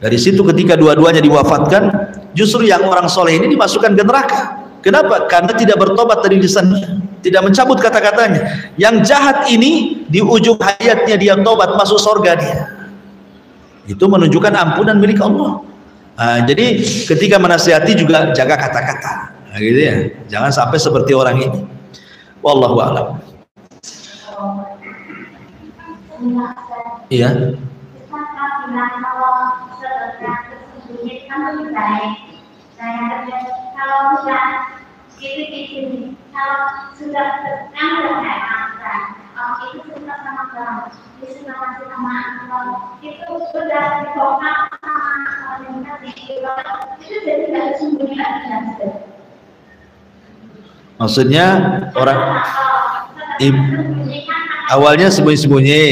Dari situ ketika dua-duanya diwafatkan, justru yang orang soleh ini dimasukkan ke neraka. Kenapa? Karena tidak bertobat dari lisannya, tidak mencabut kata-katanya. Yang jahat ini di ujung hayatnya dia tobat, masuk surga dia. Itu menunjukkan ampunan milik Allah. Jadi ketika menasihati juga jaga kata-kata, gitu ya. Jangan sampai seperti orang ini. Wallahu a'lam. Iya. Kalau sudah gitu, kalau sudah itu sudah sama kamu, itu sudah masih sama kamu, itu sudah dibongkar sama itu jadi tidak sembunyi lagi. Maksudnya orang awalnya sembunyi-sembunyi.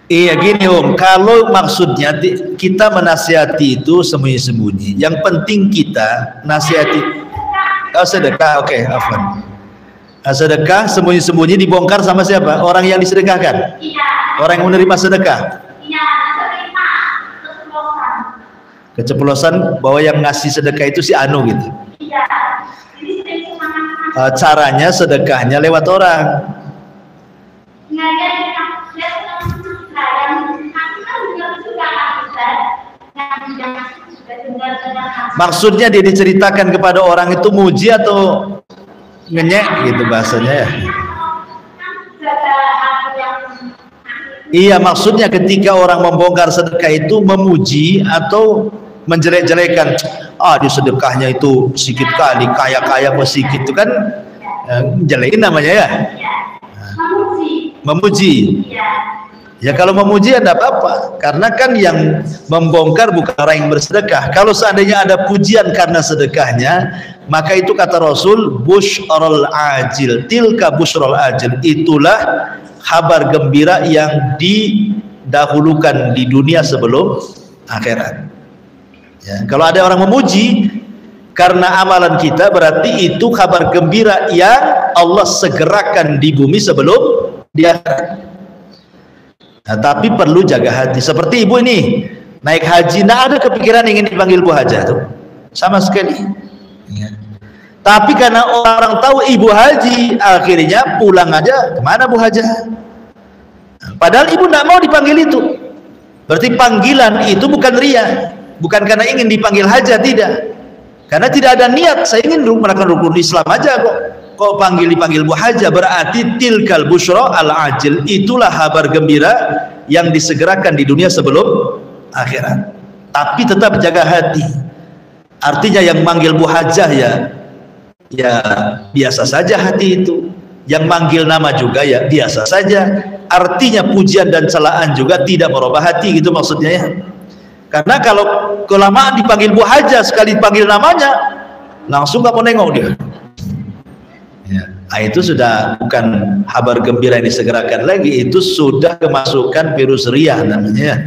Iya gini kalau maksudnya kita menasihati itu sembunyi-sembunyi. Yang penting kita nasihati. Sedekah, oke, afwan. Sedekah sembunyi-sembunyi dibongkar sama siapa? Orang yang disedekahkan. Iya. Orang yang menerima sedekah. Iya, terima. Keceplosan bahwa yang ngasih sedekah itu si Anu gitu. Iya. Caranya sedekahnya lewat orang. Maksudnya dia diceritakan kepada orang itu muji atau ngenyek gitu bahasanya ya. Iya, maksudnya ketika orang membongkar sedekah itu memuji atau menjelek-jelekan. Di sedekahnya itu sedikit kali, kaya-kaya sedikit itu kan jelekin namanya ya. Memuji. Ya kalau memuji ada apa-apa, karena kan yang membongkar bukan orang yang bersedekah. Kalau seandainya ada pujian karena sedekahnya, maka itu kata Rasul busyrul ajil, tilka busyrul ajil, itulah kabar gembira yang didahulukan di dunia sebelum akhirat. Ya, kalau ada orang memuji karena amalan kita, berarti itu kabar gembira yang Allah segerakan di bumi sebelum di akhirat. Nah, tapi perlu jaga hati. Seperti ibu ini naik haji, tidak ada kepikiran ingin dipanggil Bu Hajah tuh, sama sekali. Ya. Tapi karena orang tahu ibu haji, akhirnya pulang aja, kemana Bu Hajah? Padahal ibu tidak mau dipanggil itu. Berarti panggilan itu bukan ria, bukan karena ingin dipanggil hajah, tidak. Karena tidak ada niat, saya ingin melakukan rukun Islam aja kok dipanggil Bu Hajah, berarti tilkal busyra al ajil, itulah kabar gembira yang disegerakan di dunia sebelum akhirat. Tapi tetap jaga hati. Artinya yang manggil Bu Hajah ya biasa saja hati itu. Yang manggil nama juga ya biasa saja. Artinya pujian dan celaan juga tidak merubah hati, gitu maksudnya ya. Karena kalau kelamaan dipanggil Bu Hajah, sekali dipanggil namanya langsung nggak mau nengok dia. Ya, itu sudah bukan kabar gembira yang disegerakan lagi, itu sudah kemasukan virus riya namanya.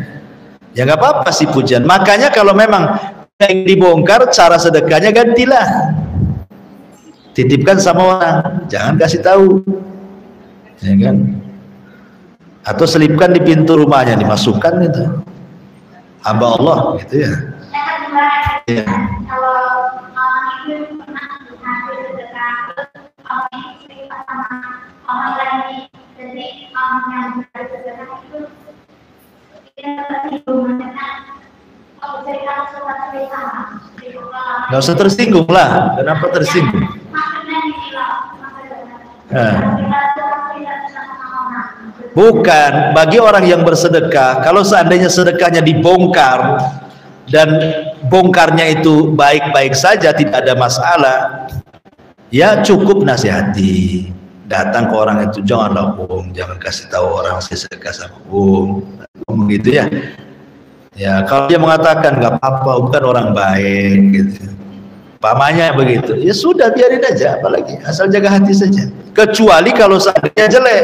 Ya nggak apa-apa sih pujian. Makanya kalau memang yang dibongkar, cara sedekahnya gantilah, titipkan sama orang, jangan kasih tahu, ya kan? Atau selipkan di pintu rumahnya, dimasukkan itu, hamba Allah gitu ya. Ya. Nggak usah tersinggung lah. Kenapa tersinggung? Bukan, bagi orang yang bersedekah, kalau seandainya sedekahnya dibongkar dan bongkarnya itu baik-baik saja, tidak ada masalah, ya cukup nasihati. Datang ke orang itu, janganlah jangan kasih tahu orang saya sedekah sama gitu ya. Ya kalau dia mengatakan nggak apa-apa, bukan orang baik gitu, pamannya begitu, ya sudah biarin aja, apalagi asal jaga hati saja. Kecuali kalau seandainya jelek,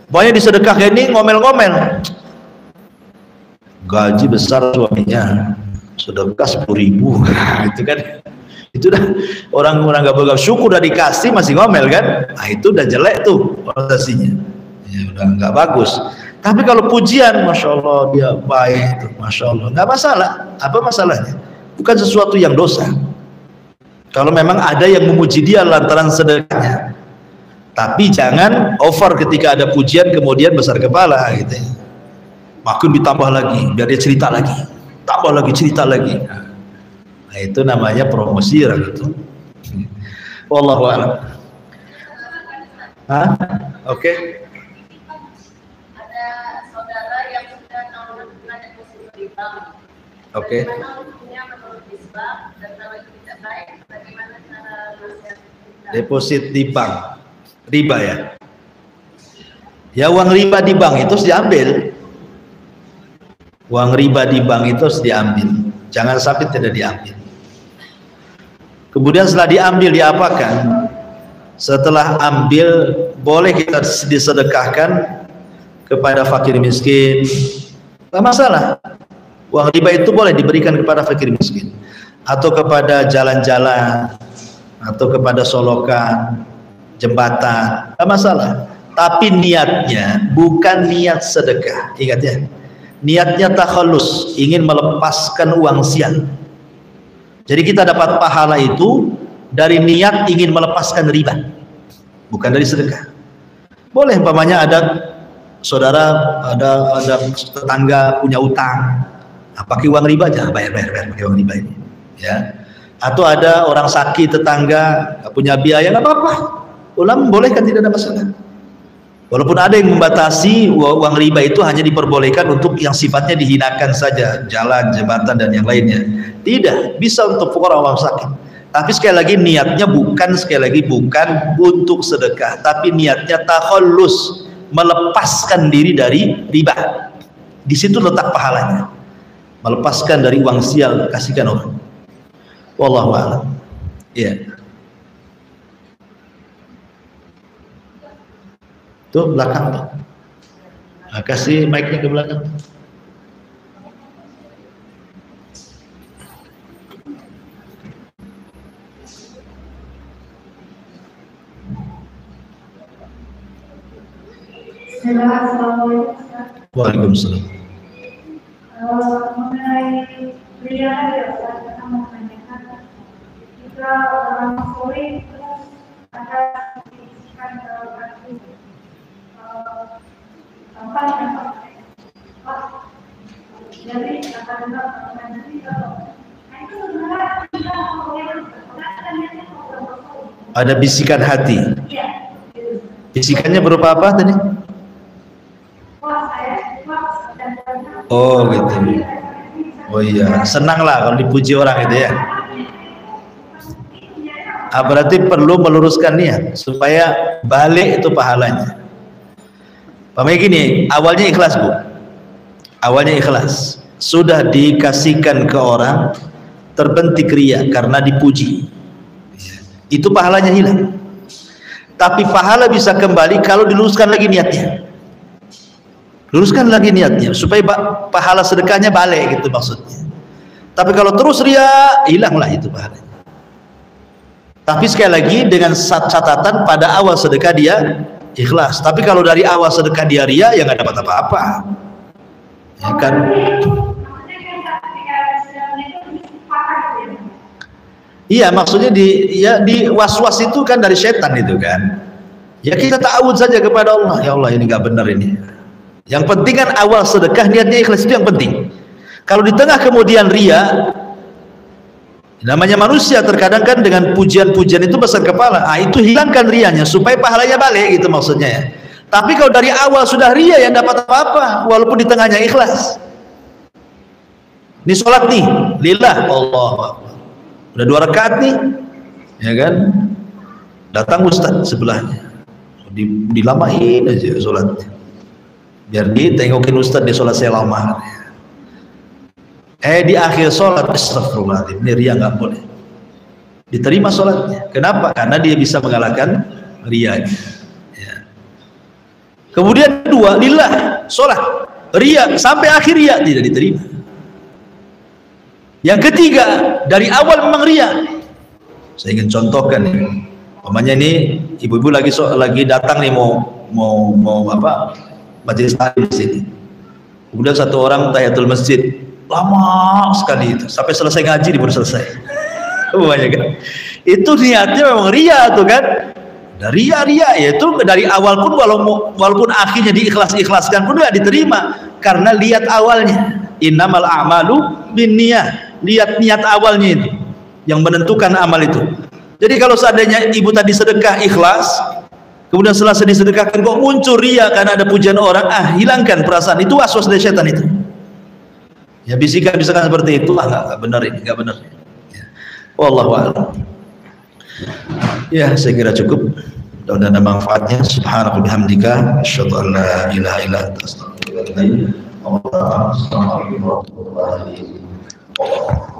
banyak disedekahkan ini ngomel-ngomel, gaji besar suaminya sedekah 10.000 gitu kan. Itu dah orang-orang gak bersyukur, udah dikasih masih ngomel kan. Nah itu udah jelek tuh orientasinya, ya udah nggak bagus. Tapi kalau pujian, masya Allah dia baik tuh, masya Allah, nggak masalah. Apa masalahnya? Bukan sesuatu yang dosa. Kalau memang ada yang memuji dia lantaran sedekahnya, tapi jangan over ketika ada pujian kemudian besar kepala gitu. Makin ditambah lagi, biar dia cerita lagi, tambah lagi, cerita lagi. Nah, itu namanya promosi gitu. Wallahu a'lam. Oke. Ada saudara yang sudah tahun depan deposito di bank. Oke. Bagaimana hukumnya menurut Islam, dan kalau itu tidak baik, bagaimana cara nasihat kita? Deposit di bank, riba ya. Ya uang riba di bank itu harus diambil. Uang riba di bank itu harus diambil. Jangan sampai tidak diambil. Kemudian setelah diambil diapakan? Setelah ambil boleh kita disedekahkan kepada fakir miskin, nggak masalah. Uang riba itu boleh diberikan kepada fakir miskin, atau kepada jalan-jalan, atau kepada solokan, jembatan, nggak masalah. Tapi niatnya bukan niat sedekah. Ingat ya, niatnya takhallus, ingin melepaskan uang sial. Jadi kita dapat pahala itu dari niat ingin melepaskan riba, bukan dari sedekah. Boleh umpamanya ada saudara, ada tetangga punya utang, pakai uang riba aja, bayar pakai uang riba ini, ya. Atau ada orang sakit tetangga, punya biaya, nggak apa-apa. Ulama bolehkan, tidak ada masalah. Walaupun ada yang membatasi uang riba itu hanya diperbolehkan untuk yang sifatnya dihinakan saja, jalan, jembatan dan yang lainnya. Tidak, bisa untuk orang sakit. Tapi sekali lagi niatnya bukan untuk sedekah, tapi niatnya takhallus, melepaskan diri dari riba. Di situ letak pahalanya. Melepaskan dari uang sial, kasihkan orang. Wallahu a'lam. Iya. Tuh belakang tuh. Nah, kasih mic-nya ke belakang. Assalamualaikum. Waalaikumsalam. Mengenai pria kita mau menanyakan, jika orang sore terus ada bisikan apa yang jadi akan nanti kalau itu sebenarnya ada bisikan hati. Bisikannya berupa apa tadi? Oh gitu. Oh iya, senanglah kalau dipuji orang itu ya. Berarti perlu meluruskan niat supaya balik itu pahalanya. Pamanya gini, awalnya ikhlas Bu. Awalnya ikhlas. Sudah dikasihkan ke orang, terbentik riya karena dipuji. Itu pahalanya hilang. Tapi pahala bisa kembali kalau diluruskan lagi niatnya. Luruskan lagi niatnya supaya pahala sedekahnya balik gitu maksudnya. Tapi kalau terus ria, hilanglah itu pahalanya. Tapi sekali lagi dengan catatan pada awal sedekah dia ikhlas. Tapi kalau dari awal sedekah dia ria, ya nggak dapat apa-apa. Ya kan? Iya, maksudnya di was-was itu kan dari setan itu kan. Ya kita ta'awud saja kepada Allah. Ya Allah, ini nggak benar ini. Yang penting kan awal sedekah niatnya ikhlas, itu yang penting. Kalau di tengah kemudian ria, namanya manusia terkadang kan dengan pujian-pujian itu besar kepala. Itu hilangkan rianya supaya pahalanya balik gitu maksudnya ya. Tapi kalau dari awal sudah ria, yang dapat apa-apa walaupun di tengahnya ikhlas. Ini sholat nih, lillah, Allah. Udah 2 rakaat nih, ya kan? Datang ustaz sebelahnya, dilamain aja sholatnya. Biar ditengokin ustaz di sholat saya lama. Di akhir sholat, astagfirullahaladzim, ini ria nggak boleh. Diterima sholatnya. Kenapa? Karena dia bisa mengalahkan rianya. Ya. Kemudian 2, lillah, sholat. Ria, sampai akhir ria tidak diterima. Yang ketiga, dari awal memang ria. Saya ingin contohkan nih. Umpamanya ini ibu-ibu lagi datang nih mau apa? Majelis taklim di sini. Kemudian satu orang tahiyatul masjid lama sekali itu sampai selesai ngaji baru selesai. Banyak kan? Itu niatnya memang ria tuh kan. Dari ria itu dari awal pun walaupun akhirnya diikhlaskan pun tidak diterima karena lihat awalnya. Innamal a'malu binniyah. Lihat niat awalnya itu yang menentukan amal itu. Jadi kalau seandainya ibu tadi sedekah ikhlas, kemudian setelah disedekahkan kok muncul ria karena ada pujian orang, hilangkan perasaan itu, waswas dari setan itu. Ya bisikan-bisikan seperti itu nggak benar ini, nggak benar. Ya. Wallahu a'lam. Ya saya kira cukup. Dan ada manfaatnya. Subhanallah bihamdika, asyhadu an la ilaha illa anta, astaghfiruka wa atubu ilaik. Assalamualaikum warahmatullahi wabarakatuh.